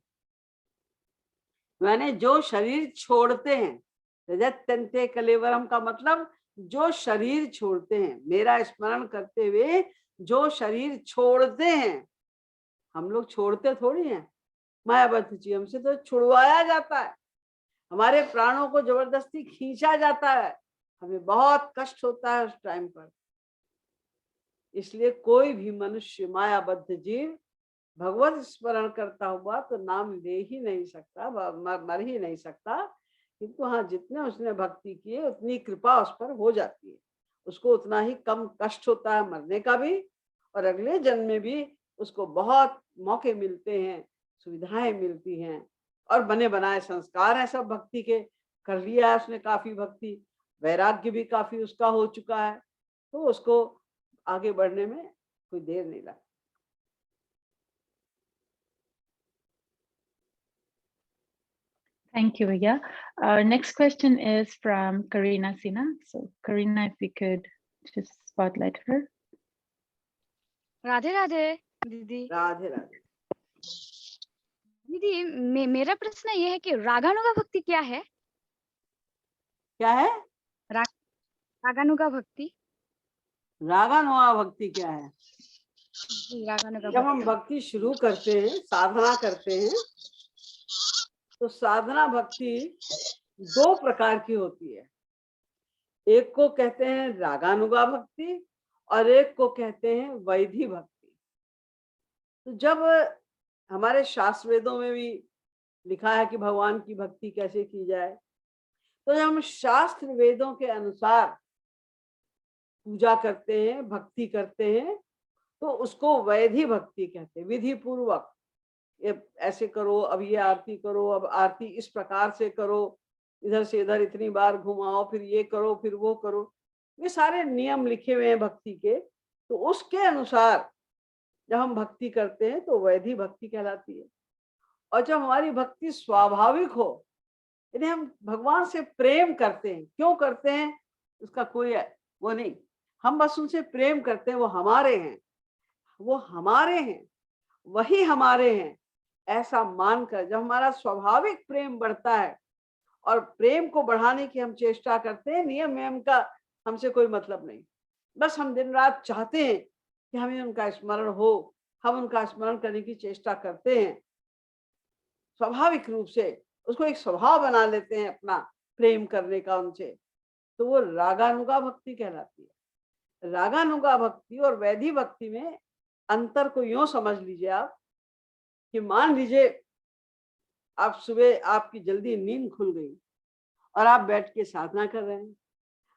मैंने जो शरीर छोड़ते हैं। त्यजत्यन्ते कलेवरम का मतलब जो शरीर छोड़ते हैं, मेरा स्मरण करते हुए जो शरीर छोड़ते हैं। हम लोग छोड़ते थोड़ी हैं, मायावती जी हमसे तो छुड़वाया जाता है, हमारे प्राणों को जबरदस्ती खींचा जाता है, हमें बहुत कष्ट होता है उस टाइम पर। इसलिए कोई भी मनुष्य मायाबद्ध जीव भगवत स्मरण करता हुआ तो नाम ले ही नहीं सकता, मर ही नहीं सकता। किंतु हाँ, जितने उसने भक्ति की उतनी कृपा उस पर हो जाती है, उसको उतना ही कम कष्ट होता है मरने का भी, और अगले जन्म में भी उसको बहुत मौके मिलते हैं, सुविधाएं मिलती हैं, और बने बनाए संस्कार हैं सब भक्ति के, कर लिया है उसने काफी भक्ति, वैराग्य भी काफी उसका हो चुका है, तो उसको आगे बढ़ने में कोई देर नहीं लगती। Thank you, Vijaya. Our next question is from Karina Sina. So Karina, if we could just spotlight her. Radhe Radhe दीदी। राधे राधे दीदी मेरा प्रश्न ये है कि रागानुगा भक्ति क्या है? क्या है? रागानुगा भक्ति। रागानुगा भक्ति क्या है? रागानुगा जब हम भक्ति शुरू करते हैं, साधना करते हैं, तो साधना भक्ति 2 प्रकार की होती है। एक को कहते हैं रागानुगा भक्ति और एक को कहते हैं वैधि भक्ति। तो जब हमारे शास्त्र वेदों में भी लिखा है कि भगवान की भक्ति कैसे की जाए, तो जब हम शास्त्र वेदों के अनुसार पूजा करते हैं, भक्ति करते हैं, तो उसको वैधि भक्ति कहते हैं। विधि पूर्वक ये ऐसे करो, अब ये आरती करो, अब आरती इस प्रकार से करो, इधर से इधर इतनी बार घुमाओ, फिर ये करो, फिर वो करो, ये सारे नियम लिखे हुए हैं भक्ति के। तो उसके अनुसार जब हम भक्ति करते हैं तो वैधि भक्ति कहलाती है। और जब हमारी भक्ति स्वाभाविक हो, यानी हम भगवान से प्रेम करते हैं, क्यों करते हैं उसका कोई वो नहीं, हम बस उनसे प्रेम करते हैं, वो हमारे हैं, वो हमारे हैं, वही हमारे हैं, ऐसा मानकर जब हमारा स्वाभाविक प्रेम बढ़ता है, और प्रेम को बढ़ाने की हम चेष्टा करते हैं, नियम नियम का हमसे कोई मतलब नहीं, बस हम दिन रात चाहते हैं कि हमें उनका स्मरण हो, हम उनका स्मरण करने की चेष्टा करते हैं, स्वाभाविक रूप से उसको एक स्वभाव बना लेते हैं अपना प्रेम करने का उनसे, तो वो रागानुगा भक्ति कहलाती है। रागानुगा भक्ति और वैधि भक्ति में अंतर को यूं समझ लीजिए आप कि मान लीजिए आप सुबह आपकी जल्दी नींद खुल गई और आप बैठ के साधना कर रहे हैं।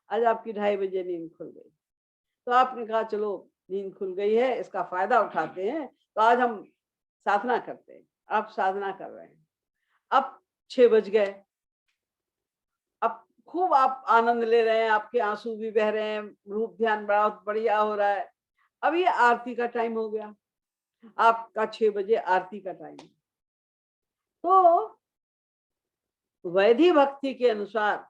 आज आपकी 2:30 बजे नींद खुल गई, तो आपने कहा चलो नींद खुल गई है, इसका फायदा उठाते हैं, तो आज हम साधना करते हैं। आप साधना कर रहे हैं, अब 6 बज गए, अब खूब आप आनंद ले रहे हैं, आपके आंसू भी बह रहे हैं, रूप ध्यान बड़ा बढ़िया हो रहा है। अब ये आरती का टाइम हो गया, आपका 6 बजे आरती का टाइम है। तो वैधि भक्ति के अनुसार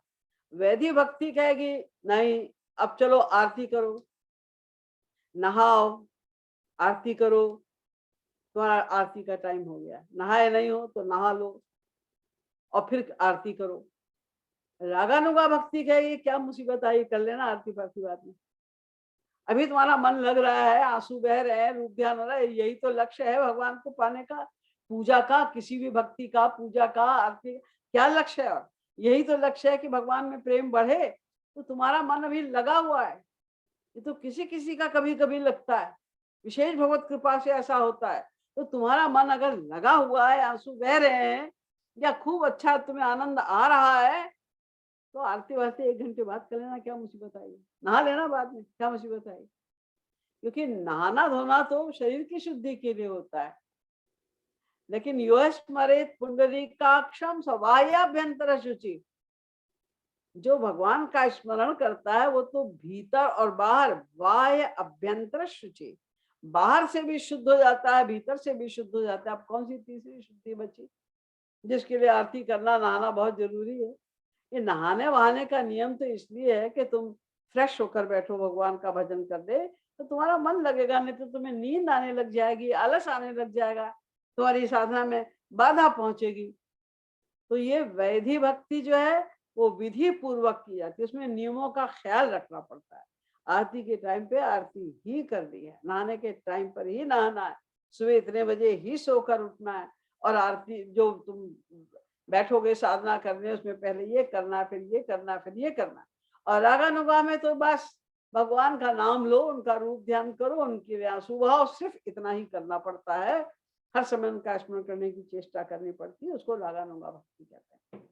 वैधि भक्ति कहेगी नहीं, अब चलो आरती करो, नहाओ, आरती करो, तुम्हारा आरती का टाइम हो गया। नहाए नहीं हो तो नहा लो और फिर आरती करो। रागानुगा भक्ति कहेगी क्या मुसीबत आई, कर लेना आरती पारती बाद में, अभी तुम्हारा मन लग रहा है, आंसू बह रहे हैं, रूप ध्यान हो रहा है, यही तो लक्ष्य है भगवान को पाने का, पूजा का, किसी भी भक्ति का, पूजा का, आरती का क्या लक्ष्य है? यही तो लक्ष्य है कि भगवान में प्रेम बढ़े। तो तुम्हारा मन अभी लगा हुआ है, ये तो किसी किसी का कभी कभी लगता है, विशेष भगवत कृपा से ऐसा होता है। तो तुम्हारा मन अगर लगा हुआ है, आंसू बह रहे हैं, या खूब अच्छा तुम्हें आनंद आ रहा है, तो आरती वारती 1 घंटे बाद कर लेना, क्या मुसीबत आई? नहा लेना बाद में, क्या मुसीबत आई? क्योंकि नहाना धोना तो शरीर की शुद्धि के लिए होता है, लेकिन यो स्मरेत पुंडरीकाक्षम सबाह्याभ्यंतर शुचि, जो भगवान का स्मरण करता है वो तो भीतर और बाहर, बाह्य अभ्यंतर शुचि, बाहर से भी शुद्ध हो जाता है, भीतर से भी शुद्ध हो जाता है। अब कौन सी तीसरी शुद्धि बची जिसके लिए आरती करना, नहाना बहुत जरूरी है। ये नहाने वहाने का नियम तो इसलिए है कि तुम फ्रेश होकर बैठो, भगवान का भजन कर दे तो तुम्हारा मन लगेगा, नहीं तो तुम्हें नींद आने लग जाएगी, आलस आने लग जाएगा, तुम्हारी साधना में बाधा पहुंचेगी। तो ये वैधि भक्ति जो है वो विधि पूर्वक की जाती है, उसमें नियमों का ख्याल रखना पड़ता है। आरती के टाइम पे आरती ही करनी है, नहाने के टाइम पर ही नहाना है, सुबह इतने बजे ही सोकर उठना है, और आरती जो तुम बैठोगे साधना करने उसमें पहले ये करना, फिर ये करना, फिर ये करना। और रागानुगा में तो बस भगवान का नाम लो, उनका रूप ध्यान करो, उनके आंसू बहाओ, सिर्फ इतना ही करना पड़ता है। हर समय उनका स्मरण करने की चेष्टा करनी पड़ती है, उसको रागानुगा भक्ति कहते हैं।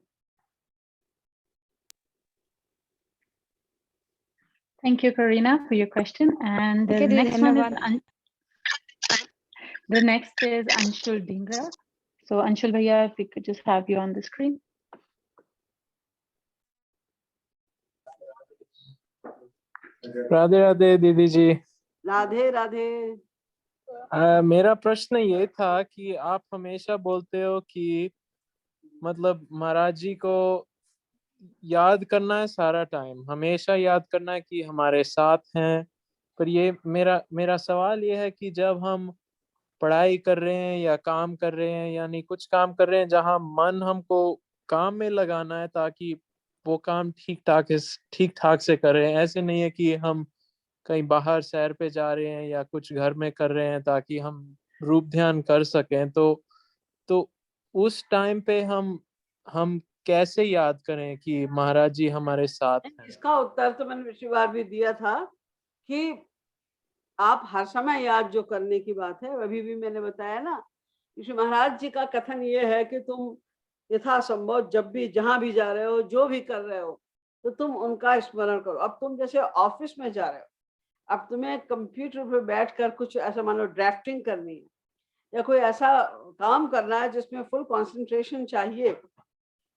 Thank you, Karina, for your question. And the next one is the next is Anshul Dhingra. So Anshul Bhaiya, if we could just have you on the screen. Radhe Radhe दीदी जी। राधे राधे। मेरा प्रश्न ये था कि आप हमेशा बोलते हो कि मतलब महाराज जी को याद करना है सारा टाइम, हमेशा याद करना है कि हमारे साथ हैं। पर ये मेरा सवाल ये है कि जब हम पढ़ाई कर रहे हैं या काम कर रहे हैं, यानी कुछ काम कर रहे हैं जहां मन हमको काम में लगाना है ताकि वो काम ठीक ठाक से करें, ऐसे नहीं है कि हम कहीं बाहर सैर पे जा रहे हैं या कुछ घर में कर रहे हैं ताकि हम रूप ध्यान कर सकें। तो उस टाइम पे हम कैसे याद करें कि महाराज जी हमारे साथ हैं? इसका उत्तर तो मैंने पिछली बार भी दिया था कि आप हर समय याद जो करने की बात है, अभी भी मैंने बताया ना, कि महाराज जी का कथन ये है कि तुम यथासंभव जब भी जहां भी जा रहे हो, जो भी कर रहे हो, तो तुम उनका स्मरण करो। अब तुम जैसे ऑफिस में जा रहे हो, अब तुम्हें कंप्यूटर पे बैठकर कुछ ऐसा मान लो ड्राफ्टिंग करनी है या कोई ऐसा काम करना है जिसमें फुल कंसंट्रेशन चाहिए,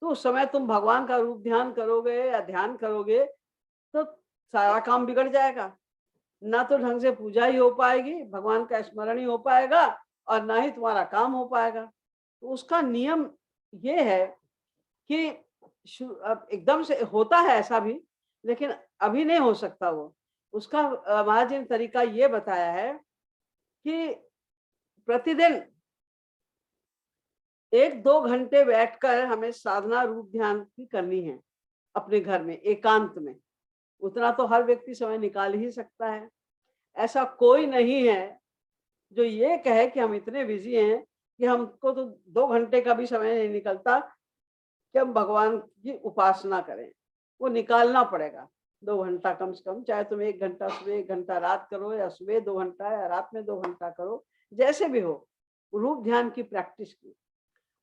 तो उस समय तुम भगवान का रूप ध्यान करोगे या ध्यान करोगे तो सारा काम बिगड़ जाएगा, ना तो ढंग से पूजा ही हो पाएगी, भगवान का स्मरण ही हो पाएगा, और ना ही तुम्हारा काम हो पाएगा। तो उसका नियम ये है कि एकदम से होता है ऐसा भी, लेकिन अभी नहीं हो सकता वो। उसका महाराज जी ने तरीका ये बताया है कि प्रतिदिन 1-2 घंटे बैठकर हमें साधना रूप ध्यान की करनी है अपने घर में एकांत में। उतना तो हर व्यक्ति समय निकाल ही सकता है। ऐसा कोई नहीं है जो ये कहे कि हम इतने बिजी हैं कि हमको तो 2 घंटे का भी समय नहीं निकलता कि हम भगवान की उपासना करें, वो निकालना पड़ेगा 2 घंटा कम से कम, चाहे तुम 1 घंटा सुबह 1 घंटा रात करो, या सुबह 2 घंटा या रात में 2 घंटा करो, जैसे भी हो, रूप ध्यान की प्रैक्टिस की।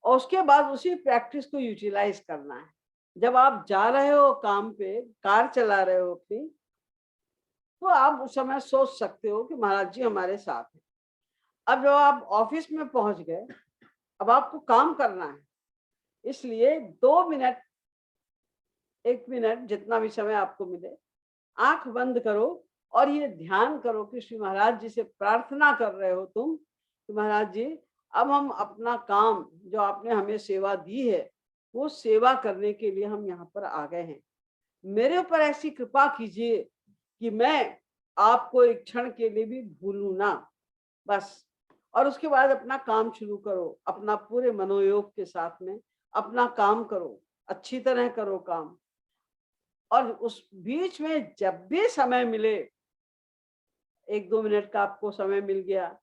और उसके बाद उसी प्रैक्टिस को यूटिलाइज करना है। जब आप जा रहे हो काम पे, कार चला रहे हो अपनी, तो आप उस समय सोच सकते हो कि महाराज जी हमारे साथ हैं। अब जब आप ऑफिस में पहुंच गए, अब आपको काम करना है, इसलिए 2 मिनट 1 मिनट जितना भी समय आपको मिले, आंख बंद करो और ये ध्यान करो कि श्री महाराज जी से प्रार्थना कर रहे हो तुम कि महाराज जी अब हम अपना काम जो आपने हमें सेवा दी है वो सेवा करने के लिए हम यहाँ पर आ गए हैं। मेरे ऊपर ऐसी कृपा कीजिए कि मैं आपको एक क्षण के लिए भी भूलूं ना, बस। और उसके बाद अपना काम शुरू करो, अपना पूरे मनोयोग के साथ में अपना काम करो, अच्छी तरह करो काम। और उस बीच में जब भी समय मिले, 1-2 मिनट का आपको समय मिल गया,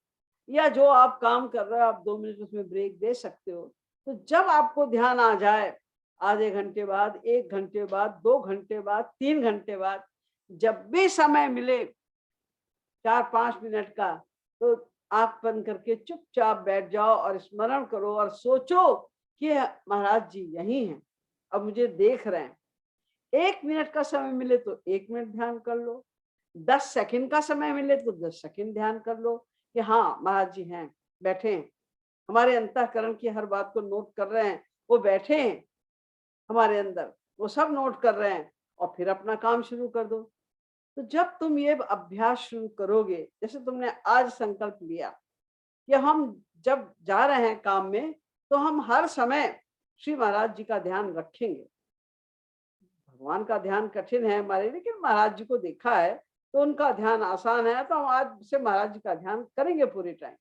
या जो आप काम कर रहे हो आप 2 मिनट उसमें ब्रेक दे सकते हो, तो जब आपको ध्यान आ जाए, आधे घंटे बाद, 1 घंटे बाद, 2 घंटे बाद, 3 घंटे बाद, जब भी समय मिले 4-5 मिनट का, तो आंख बंद करके चुपचाप बैठ जाओ और स्मरण करो और सोचो कि महाराज जी यही हैं, अब मुझे देख रहे हैं। 1 मिनट का समय मिले तो 1 मिनट ध्यान कर लो, 10 सेकंड का समय मिले तो 10 सेकंड ध्यान कर लो कि हाँ महाराज जी हैं, बैठे हैं, हमारे अंतःकरण की हर बात को नोट कर रहे हैं, वो बैठे हैं हमारे अंदर, वो सब नोट कर रहे हैं, और फिर अपना काम शुरू कर दो। तो जब तुम ये अभ्यास शुरू करोगे, जैसे तुमने आज संकल्प लिया कि हम जब जा रहे हैं काम में तो हम हर समय श्री महाराज जी का ध्यान रखेंगे। भगवान का ध्यान कठिन है हमारे, लेकिन महाराज जी को देखा है तो उनका ध्यान आसान है, तो हम आज से महाराज जी का ध्यान करेंगे पूरे टाइम।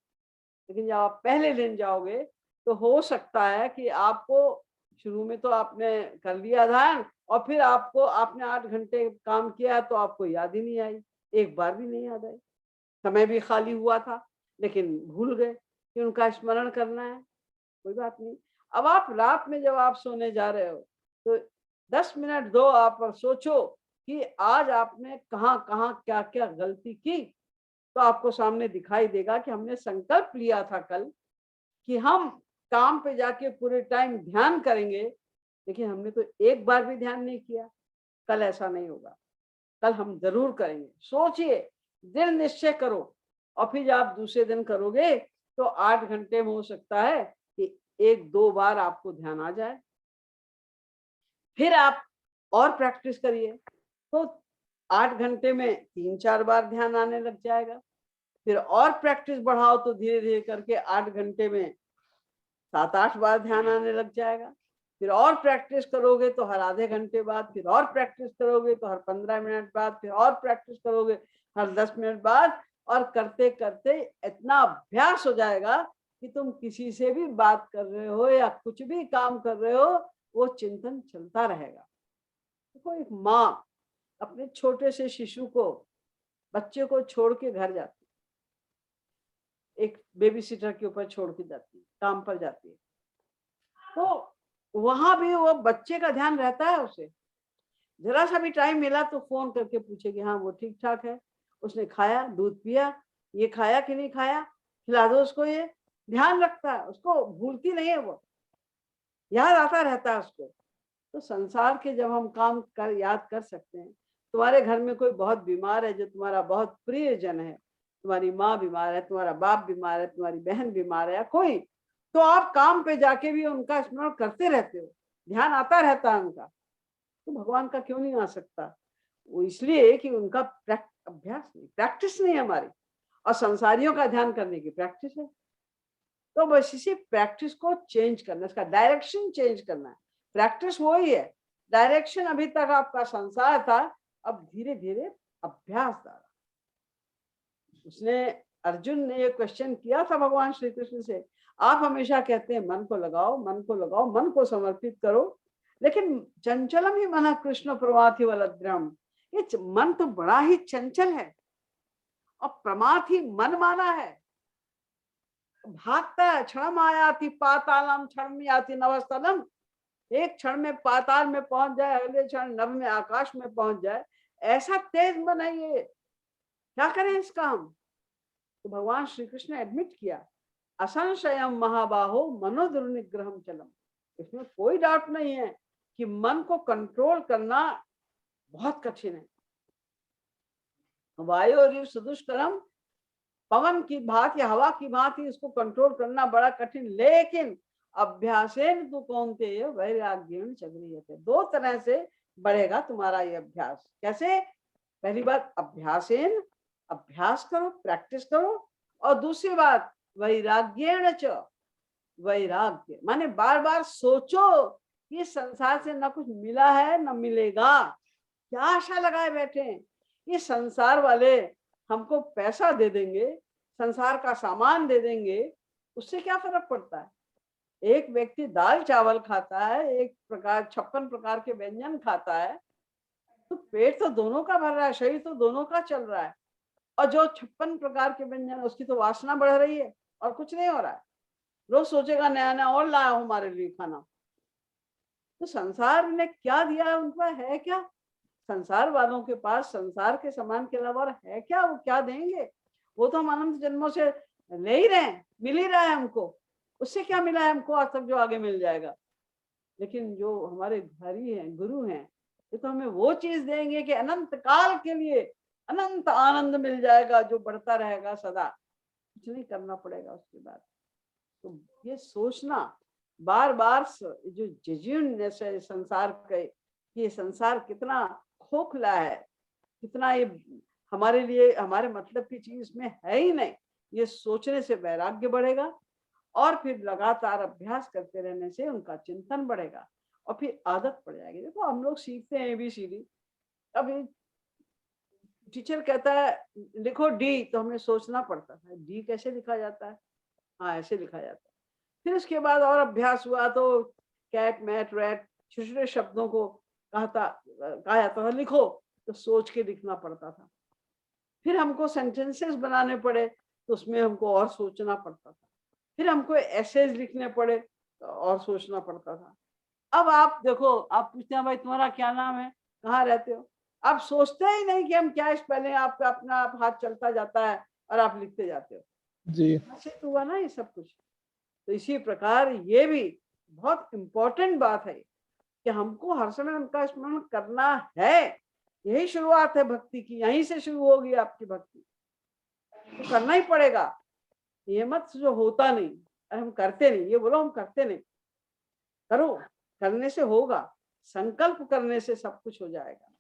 लेकिन जब आप पहले दिन जाओगे तो हो सकता है कि आपको शुरू में तो आपने कर लिया ध्यान, और फिर आपको आपने 8 घंटे काम किया तो आपको याद ही नहीं आई, एक बार भी नहीं याद आई। समय भी खाली हुआ था लेकिन भूल गए कि उनका स्मरण करना है। कोई बात नहीं, अब आप रात में जब आप सोने जा रहे हो तो 10 मिनट दो आप और सोचो कि आज आपने कहाँ कहाँ क्या क्या गलती की, तो आपको सामने दिखाई देगा कि हमने संकल्प लिया था कल कि हम काम पे जाके पूरे टाइम ध्यान करेंगे, लेकिन हमने तो एक बार भी ध्यान नहीं किया। कल ऐसा नहीं होगा, कल हम जरूर करेंगे। सोचिए, दृढ़ निश्चय करो, और फिर आप दूसरे दिन करोगे तो 8 घंटे में हो सकता है कि 1-2 बार आपको ध्यान आ जाए। फिर आप और प्रैक्टिस करिए तो 8 घंटे में 3-4 बार ध्यान आने लग जाएगा। फिर और प्रैक्टिस बढ़ाओ तो धीरे धीरे करके 8 घंटे में 7-8 बार ध्यान आने लग जाएगा। फिर और प्रैक्टिस करोगे तो हर आधे घंटे बाद, फिर और प्रैक्टिस करोगे तो हर 15 मिनट बाद, फिर और प्रैक्टिस करोगे हर 10 मिनट बाद, और करते करते इतना अभ्यास हो जाएगा कि तुम किसी से भी बात कर रहे हो या कुछ भी काम कर रहे हो, वो चिंतन चलता रहेगा। देखो, एक माँ अपने छोटे से शिशु को, बच्चे को छोड़ के घर जाती, एक बेबी सिटर के ऊपर छोड़ के जाती, काम पर जाती है, तो वहां भी वो बच्चे का ध्यान रहता है। उसे जरा सा भी टाइम मिला तो फोन करके पूछेगी, हाँ वो ठीक ठाक है, उसने खाया, दूध पिया, ये खाया कि नहीं खाया, खिला दो उसको, ये ध्यान रखता है, उसको भूलती नहीं है, वो याद आता रहता है उसको। तो संसार के जब हम काम कर याद कर सकते हैं, तुम्हारे घर में कोई बहुत बीमार है जो तुम्हारा बहुत प्रिय जन है, तुम्हारी माँ बीमार है, तुम्हारा बाप बीमार है, तुम्हारी बहन बीमार है, या कोई, तो आप काम पे जाके भी उनका स्मरण करते रहते हो, ध्यान आता रहता है उनका। तो भगवान का क्यों नहीं आ सकता? वो इसलिए कि उनका अभ्यास नहीं, प्रैक्टिस नहीं है हमारी, और संसारियों का ध्यान करने की प्रैक्टिस है। तो बस इसी प्रैक्टिस को चेंज करना, इसका डायरेक्शन चेंज करना है। प्रैक्टिस वही है, डायरेक्शन अभी तक आपका संसार था, अब धीरे धीरे अभ्यास द्वारा। उसने, अर्जुन ने ये क्वेश्चन किया था भगवान श्री कृष्ण से, आप हमेशा कहते हैं मन को लगाओ, मन को लगाओ, मन को समर्पित करो, लेकिन चंचलम ही मन कृष्ण प्रमाथि वलद्रम, ये मन तो बड़ा ही चंचल है और प्रमाथि मन माना है। भागता है, क्षण आयाति पातालम क्षण याति नभस्थलम, एक क्षण में पाताल में पहुंच जाए, अगले क्षण नभ में आकाश में पहुंच जाए, ऐसा तेज बनाइए। क्या करें इसका हम? तो भगवान श्री कृष्ण एडमिट किया, असंशयम महाबाहो मनोदुर्निग्रहम चलम। इसमें कोई डाउट नहीं है कि मन को कंट्रोल करना बहुत कठिन है। वायु सुदुष्करम, पवन की भांति, हवा की भांति इसको कंट्रोल करना बड़ा कठिन, लेकिन अभ्यासेन तु कौन्तेय वैराग्येन च गृह्यते। दो तरह से बढ़ेगा तुम्हारा ये अभ्यास। कैसे? पहली बात अभ्यासेन, अभ्यास करो, प्रैक्टिस करो, और दूसरी बात वैराग्येन च, वैराग्य माने बार बार सोचो कि संसार से न कुछ मिला है न मिलेगा, क्या आशा लगाए बैठे हैं? ये संसार वाले हमको पैसा दे देंगे, संसार का सामान दे देंगे, उससे क्या फर्क पड़ता है? एक व्यक्ति दाल चावल खाता है, एक प्रकार 56 प्रकार के व्यंजन खाता है, तो पेट तो दोनों का भर रहा है, शरीर तो दोनों का चल रहा है, और जो 56 प्रकार के व्यंजन उसकी तो वासना बढ़ रही है और कुछ नहीं हो रहा है। रोज सोचेगा नया नया और लाया हूं हमारे लिए खाना। तो संसार ने क्या दिया है, उनका है क्या? संसार वालों के पास संसार के सामान के अलावा है क्या? वो क्या देंगे? वो तो हम अनंत जन्मों से ले ही रहे हैं, मिल ही रहा है हमको। उससे क्या मिला है हमको आज तक जो आगे मिल जाएगा? लेकिन जो हमारे हरि हैं, गुरु हैं, ये तो हमें वो चीज देंगे कि अनंत काल के लिए अनंत आनंद मिल जाएगा, जो बढ़ता रहेगा सदा, कुछ नहीं करना पड़ेगा उसके बाद। तो ये सोचना बार बार, जो जेन्युइननेस है संसार का, ये संसार कितना खोखला है, कितना ये हमारे लिए हमारे मतलब की चीज में है ही नहीं, ये सोचने से वैराग्य बढ़ेगा, और फिर लगातार अभ्यास करते रहने से उनका चिंतन बढ़ेगा, और फिर आदत पड़ जाएगी। देखो हम लोग सीखते हैं ABCD, अभी टीचर कहता है लिखो D, तो हमें सोचना पड़ता है D कैसे लिखा जाता है, हाँ ऐसे लिखा जाता है। फिर उसके बाद और अभ्यास हुआ तो कैट मैट रैट छोटे शब्दों को कहा जाता था लिखो, तो सोच के लिखना पड़ता था। फिर हमको सेंटेंसेस बनाने पड़े, तो उसमें हमको और सोचना पड़ता था। फिर हमको एसेज लिखने पड़े, तो और सोचना पड़ता था। अब आप देखो, आप पूछते हैं भाई तुम्हारा क्या नाम है, कहाँ रहते हो, आप सोचते ही नहीं कि हम क्या स्पेलिंग, आपका अपना आप हाथ चलता जाता है और आप लिखते जाते हो जी। ऐसे तो हुआ ना ये सब कुछ। तो इसी प्रकार ये भी बहुत इम्पोर्टेंट बात है कि हमको हर समय उनका स्मरण करना है। यही शुरुआत है भक्ति की, यहीं से शुरू होगी आपकी भक्ति, तो करना ही पड़ेगा। ये मत जो होता नहीं, अरे हम करते नहीं, ये बोलो हम करते नहीं, करो, करने से होगा, संकल्प करने से सब कुछ हो जाएगा।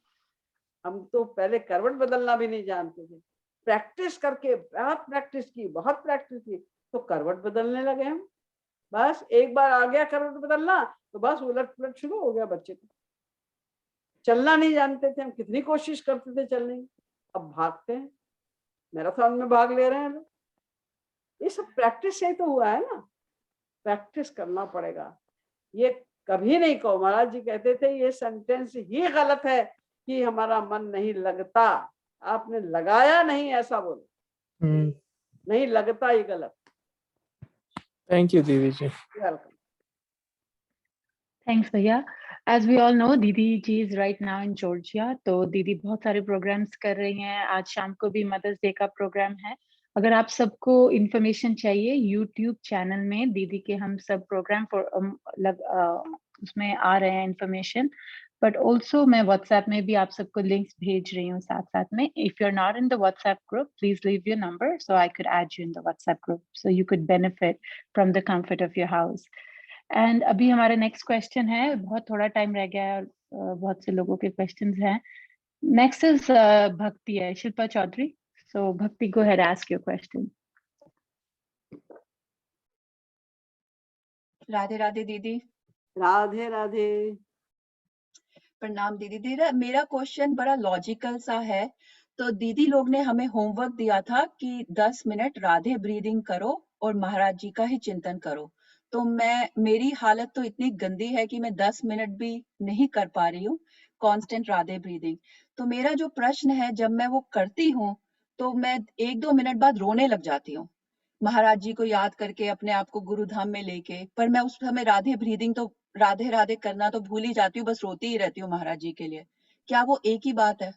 हम तो पहले करवट बदलना भी नहीं जानते थे, प्रैक्टिस करके बहुत प्रैक्टिस की, बहुत प्रैक्टिस की, तो करवट बदलने लगे हम। बस एक बार आ गया करवट बदलना, तो बस उलट पुलट शुरू हो गया बच्चे को। चलना नहीं जानते थे हम, कितनी कोशिश करते थे चलने की, अब भागते हैं, मैराथन में भाग ले रहे हैं लोग। ये सब प्रैक्टिस से ही तो हुआ है ना, प्रैक्टिस करना पड़ेगा। ये कभी नहीं कहो, महाराज जी कहते थे ये सेंटेंस ही गलत है कि हमारा मन नहीं लगता, आपने लगाया नहीं ऐसा बोलो, नहीं लगता, ये गलत। थैंक यू दीदी जी। वेलकम। Thanks, भैया. As we all know, दीदी जी is right now in Georgia. तो दीदी बहुत सारे प्रोग्राम्स कर रही हैं। आज शाम को भी मदर्स डे का प्रोग्राम है। अगर आप सबको इन्फॉर्मेशन चाहिए, यूट्यूब चैनल में दीदी के हम सब प्रोग्राम उसमें आ रहे हैं इन्फॉर्मेशन, बट ऑल्सो मैं व्हाट्सएप में भी आप सबको लिंक्स भेज रही हूँ साथ साथ में। If you are not in the WhatsApp group, please leave your number so I could add you in the WhatsApp group so you could benefit from the comfort of your house. And अभी हमारा नेक्स्ट क्वेश्चन है, बहुत थोड़ा टाइम रह गया है और बहुत से लोगों के क्वेश्चंस हैं। नेक्स्ट इज भक्ति है, शिल्पा चौधरी। सो भक्ति, go ahead, ask your question. Radhe Radhe दीदी। राधे राधे। प्रणाम दीदी। दीदी मेरा क्वेश्चन बड़ा लॉजिकल सा है। तो दीदी लोग ने हमें होमवर्क दिया था कि 10 मिनट राधे ब्रीदिंग करो और महाराज जी का ही चिंतन करो। तो मेरी हालत तो इतनी गंदी है कि मैं 10 मिनट भी नहीं कर पा रही हूँ कांस्टेंट राधे ब्रीदिंग। तो मेरा जो प्रश्न है, जब मैं वो करती हूँ तो मैं 1-2 मिनट बाद रोने लग जाती हूँ। महाराज जी को याद करके अपने आप को गुरुधाम में लेके, पर मैं उस समय राधे ब्रीदिंग तो राधे राधे करना तो भूल ही जाती हूँ, बस रोती ही रहती हूँ महाराज जी के लिए। क्या वो एक ही बात है?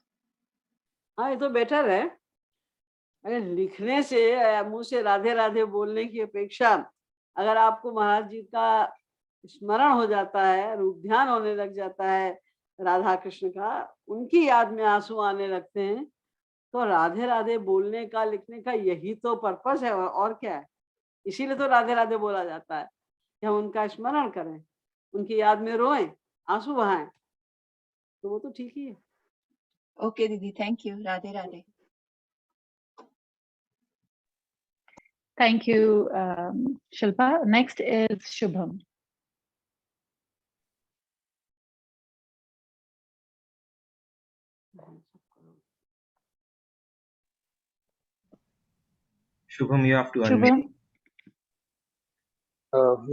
हाँ, ये तो बेटर है। अगर लिखने से मुंह से राधे राधे बोलने की अपेक्षा अगर आपको महाराज जी का स्मरण हो जाता है, रूप ध्यान होने लग जाता है राधा कृष्ण का, उनकी याद में आंसू आने लगते हैं, तो राधे राधे बोलने का, लिखने का यही तो पर्पस है, और क्या है। इसीलिए तो राधे राधे बोला जाता है कि हम उनका स्मरण करें, उनकी याद में रोएं, आंसू बहाएं, तो वो तो ठीक ही है। ओके दीदी, thank you. Radhe Radhe. Thank you, Shilpa. Next is Shubham. Shubham, you have to unmute. Shubham.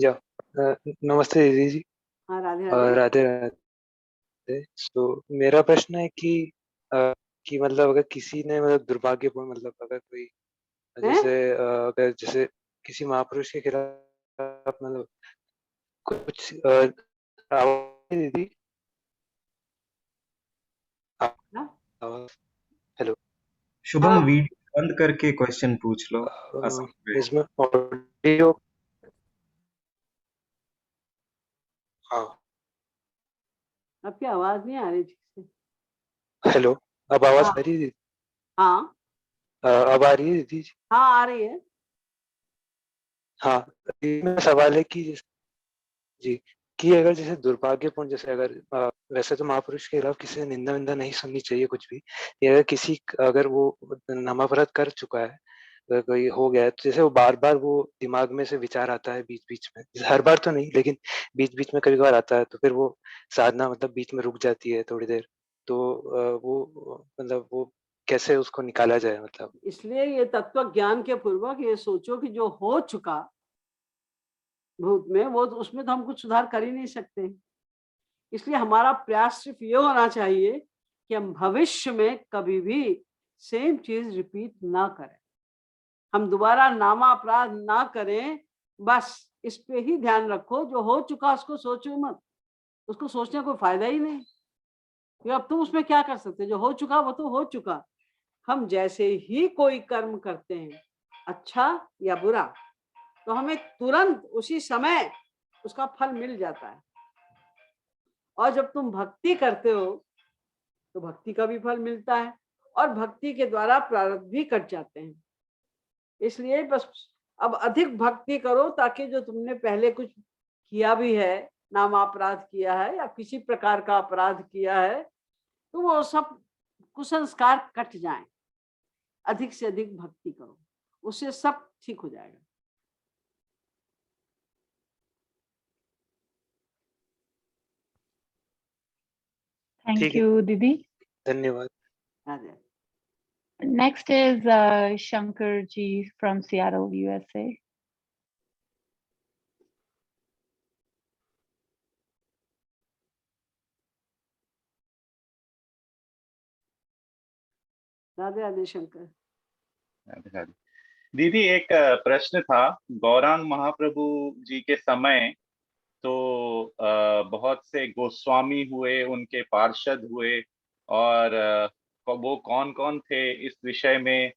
Yeah. नमस्ते दीदी जी। हाँ, राधे राधे। राधे राधे। मेरा प्रश्न है कि मतलब अगर किसी ने मतलब दुर्भाग्यपूर्ण मतलब अगर कोई अगर जैसे किसी महापुरुष के खिलाफ मतलब कुछ दीदी हेलो शुभम, वीडियो बंद करके क्वेश्चन पूछ लो। इसमें ऑडियो आपकी आवाज नहीं आ रही ठीक से। हेलो, अब आवाज आ रही है दीदी? हाँ, अब आ रही है दीदी? हाँ आ रही है। हाँ, मेरा सवाल है जी कि अगर जैसे दुर्भाग्यपूर्ण जैसे अगर वैसे तो महापुरुष के खिलाफ किसी ने निंदा विंदा नहीं सुननी चाहिए कुछ भी, या अगर वो नामापराध कर चुका है, अगर कोई हो गया है, तो जैसे वो बार बार वो दिमाग में से विचार आता है बीच बीच में, हर बार तो नहीं लेकिन बीच बीच में कभी कभार आता है, तो फिर वो साधना मतलब बीच में रुक जाती है थोड़ी देर, तो वो मतलब वो कैसे उसको निकाला जाए मतलब? इसलिए ये तत्व ज्ञान के पूर्वक ये सोचो कि जो हो चुका भूत में, वो तो उसमें तो हम कुछ सुधार कर ही नहीं सकते। इसलिए हमारा प्रयास सिर्फ ये होना चाहिए कि हम भविष्य में कभी भी सेम चीज रिपीट ना करें, हम दोबारा नामा अपराध ना करें। बस इस पे ही ध्यान रखो, जो हो चुका उसको सोचो मत, उसको सोचने कोई फायदा ही नहीं, अब तुम उसमें क्या कर सकते? जो हो चुका वो तो हो चुका। हम जैसे ही कोई कर्म करते हैं, अच्छा या बुरा, तो हमें तुरंत उसी समय उसका फल मिल जाता है। और जब तुम भक्ति करते हो तो भक्ति का भी फल मिलता है, और भक्ति के द्वारा प्रारब्ध भी कट जाते हैं। इसलिए बस अब अधिक भक्ति करो, ताकि जो तुमने पहले कुछ किया भी है, नामापराध किया है या किसी प्रकार का अपराध किया है, तो वो सब कुसंस्कार कट जाएं। अधिक से अधिक भक्ति करो, उससे सब ठीक हो जाएगा। Thank you, Didi. धन्यवाद। Next is Shankar ji from Seattle, USA. Radhe Radhe Shankar. Radhe Radhe. दीदी, एक प्रश्न था। गौरांग महाप्रभु जी के समय तो बहुत से गोस्वामी हुए, उनके पार्षद हुए, और वो कौन कौन थे इस विषय में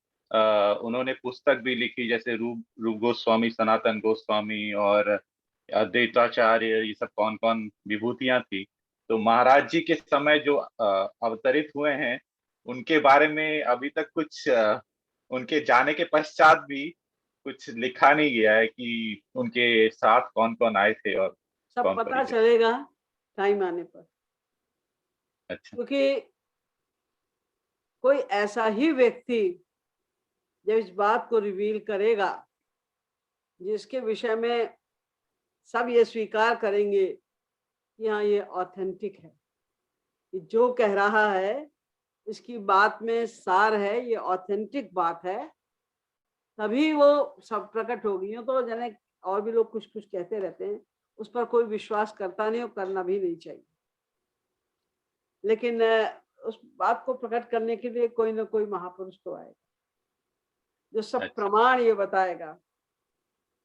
उन्होंने पुस्तक भी लिखी, जैसे रूप गोस्वामी, सनातन गोस्वामी और अद्वैताचार्य, ये सब कौन कौन विभूतियां थी। तो महाराज जी के समय जो अवतरित हुए हैं, उनके बारे में अभी तक कुछ उनके जाने के पश्चात भी कुछ लिखा नहीं गया है कि उनके साथ कौन कौन आए थे और सब कौन पता चलेगा टाइम आने पर। अच्छा। क्योंकि कोई ऐसा ही व्यक्ति जब इस बात को रिवील करेगा जिसके विषय में सब ये स्वीकार करेंगे कि हाँ ये ऑथेंटिक है, कि जो कह रहा है इसकी बात में सार है, ये ऑथेंटिक बात है, तभी वो सब प्रकट होगी। तो जने और भी लोग कुछ कुछ कहते रहते हैं, उस पर कोई विश्वास करता नहीं और करना भी नहीं चाहिए। लेकिन उस बात को प्रकट करने के लिए कोई ना कोई महापुरुष तो आएगा जो सब प्रमाण ये बताएगा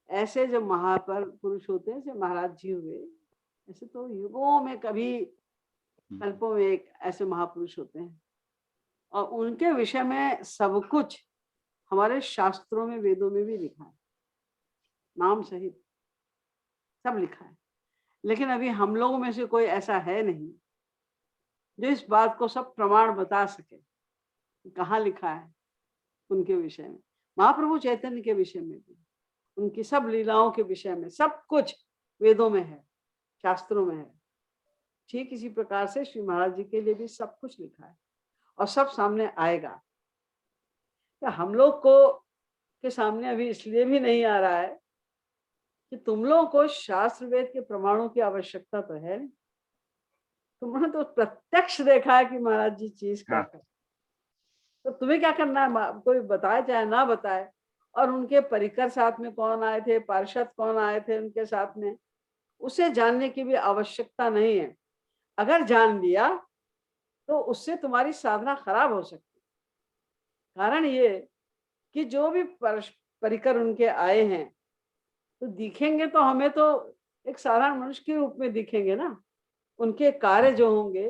ऐसे जो महापुरुष होते हैं, जैसे महाराज जी हुए, ऐसे तो युगों में कभी कल्पों में एक ऐसे महापुरुष होते हैं, और उनके विषय में सब कुछ हमारे शास्त्रों में, वेदों में भी लिखा है, नाम सहित सब लिखा है। लेकिन अभी हम लोगों में से कोई ऐसा है नहीं जो इस बात को सब प्रमाण बता सके कहाँ लिखा है उनके विषय में। महाप्रभु चैतन्य के विषय में भी, उनकी सब लीलाओं के विषय में सब कुछ वेदों में है, शास्त्रों में है। ठीक इसी प्रकार से श्री महाराज जी के लिए भी सब कुछ लिखा है और सब सामने आएगा। तो हम लोग को के सामने अभी इसलिए भी नहीं आ रहा है कि तुम लोगों को शास्त्र वेद के प्रमाणों की आवश्यकता तो है नहीं, तुमने तो प्रत्यक्ष देखा है कि महाराज जी चीज क्या कर, तो तुम्हें क्या करना है, कोई बताए चाहे ना बताए। और उनके परिकर साथ में कौन आए थे, पार्षद कौन आए थे उनके साथ में, उसे जानने की भी आवश्यकता नहीं है। अगर जान लिया तो उससे तुम्हारी साधना खराब हो सकती है। कारण ये कि जो भी परिकर उनके आए हैं तो दिखेंगे तो हमें तो एक साधारण मनुष्य के रूप में दिखेंगे ना। उनके कार्य जो होंगे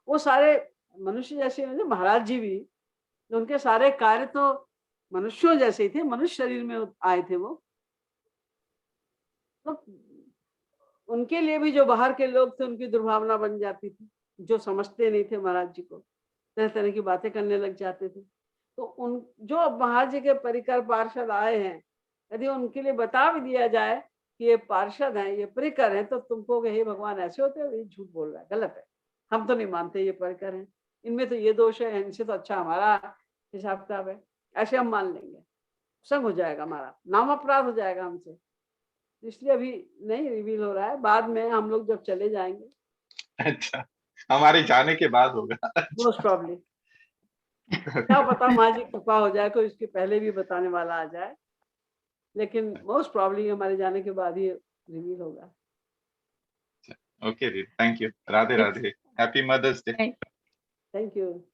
वो सारे मनुष्य जैसे होंगे। महाराज जी भी, उनके सारे कार्य तो मनुष्यों जैसे ही थे, मनुष्य शरीर में आए थे वो। तो उनके लिए भी जो बाहर के लोग थे उनकी दुर्भावना बन जाती थी, जो समझते नहीं थे महाराज जी को, तरह तरह की बातें करने लग जाते थे। तो उन जो महाराज जी के परिकर पार्षद आए हैं, यदि उनके लिए बता भी दिया जाए कि ये पार्षद हैं, ये परिकर हैं, तो तुमको हे भगवान ऐसे होते हैं, ये झूठ बोल रहा है, गलत है, हम तो नहीं मानते ये परिकर हैं, इनमें तो ये दोष है, इनसे तो अच्छा हमारा हिसाब किताब है, ऐसे हम मान लेंगे, संग हो जाएगा, हमारा नाम अपराध हो जाएगा हमसे। इसलिए अभी नहीं रिवील हो रहा है, बाद में हम लोग जब चले जाएंगे। अच्छा, हमारे जाने के बाद होगा। मोस्ट प्रॉब्ली क्या पता माँ जी कृपा हो जाए, कोई इसके पहले भी बताने वाला आ जाए, लेकिन मोस्ट प्रॉब्ली हमारे जाने के बाद ही रिवील होगा। Okay ji, thank you. Radhe Radhe, happy mother's day. Thank you.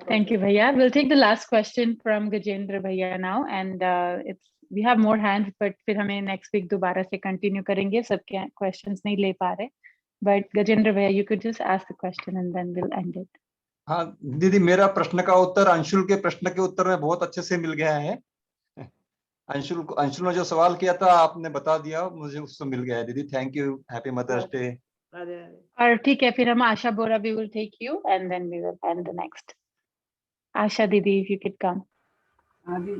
Thank you, Bhaiya. We'll take the last question from Gajendra Bhaiya now, and we have more hands, but फिर हमें next week दोबारा से continue करेंगे, सबके questions नहीं ले पा रहे, but Gajendra Bhaiya, you could just ask the question and then we'll end it. हाँ दीदी, मेरा प्रश्न का उत्तर अंशुल के प्रश्न के उत्तर में बहुत अच्छे से मिल गया है। अंशुल ने जो सवाल किया था आपने बता दिया, मुझे उससे मिल गया है दीदी। Thank you, happy mother's day. और ठीक है, फिर हम आशा बोरा we will take you and then we will end the next. आशा दीदी, if you could come. हाँ जी,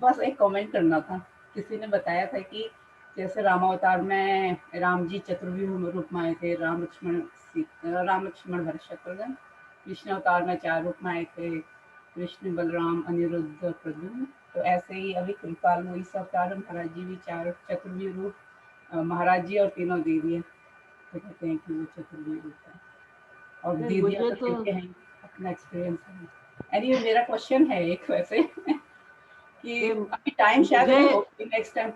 बस एक कमेंट करना था। किसी ने बताया था कि जैसे रामावतार में राम जी चतुर्व्यूह रूप में आए थे, राम लक्ष्मण भरत शत्रुघ्न। कृष्ण अवतार में 4 रूप में आए थे, कृष्ण बलराम अनिरुद्ध प्रद्युम्न। तो ऐसे ही अभी कृपाल मोहित अवतार महाराज जी भी 4 चतुर्व्यूह रूप, महाराज जी और तीनों देवी, तो कहते हैं कि वो चतुर्व्यूह रूप है। और दीदियाँ तो कहते हैं, अपना एक्सपीरियंस है। एनीवे मेरा क्वेश्चन है एक वैसे कि अभी टाइम शायद नहीं हो, नेक्स्ट टाइम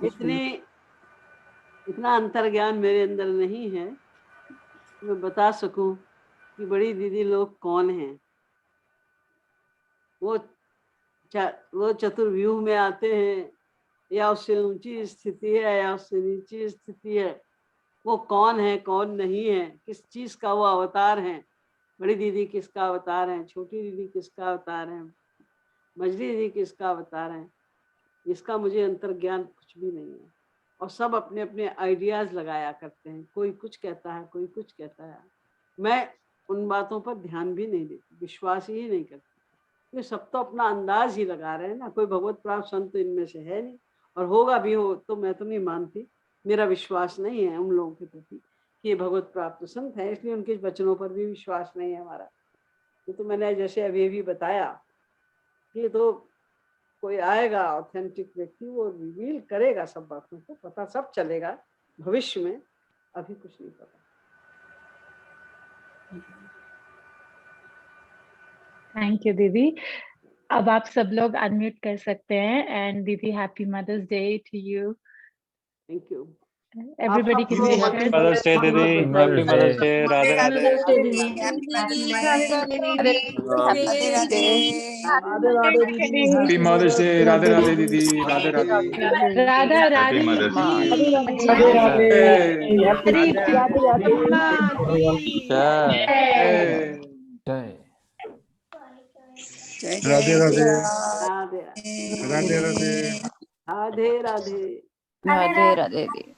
इतना अंतर्ज्ञान मेरे अंदर नहीं है मैं बता सकूं कि बड़ी दीदी लोग कौन हैं। वो चतुर्व्यूह में आते हैं या उससे ऊंची स्थिति है या उससे नीची स्थिति है, वो कौन है कौन नहीं है, किस चीज का वो अवतार है। बड़ी दीदी किसका अवतार है, छोटी दीदी किसका अवतार है, मझली दीदी किसका अवतार है, इसका मुझे अंतर्ज्ञान कुछ भी नहीं है। और सब अपने अपने आइडियाज लगाया करते हैं, कोई कुछ कहता है कोई कुछ कहता है। मैं उन बातों पर ध्यान भी नहीं देती, विश्वास ही नहीं करती। ये सब तो अपना अंदाज ही लगा रहे हैं ना। कोई भगवत प्राप्त संत इनमें से है नहीं, और होगा भी हो तो मैं तो नहीं मानती, मेरा विश्वास नहीं है उन लोगों के प्रति कि ये भगवत प्राप्त संत है, इसलिए उनके वचनों पर भी विश्वास नहीं है हमारा। ये तो मैंने जैसे अभी भी बताया कि तो कोई आएगा ऑथेंटिक व्यक्ति, वो रिवील करेगा सब बातों को, पता सब चलेगा भविष्य में, अभी कुछ नहीं पता। थैंक यू दीदी। अब आप सब लोग अनम्यूट कर सकते हैं। एंड दीदी, happy mother's day to you. Thank you. Everybody can सबको say happy share. Mother's day दीदी, happy mother's day, Radhe Radhe. Mother's day दीदी। Happy mother's day, Radhe Radhe दीदी, Radhe Radhe. Radha happy Radhe mother's day. Radhe Radhe. Radhe Radhe. Radhe Radhe Radhe. Radhe Radhe Radhe Radhe दी।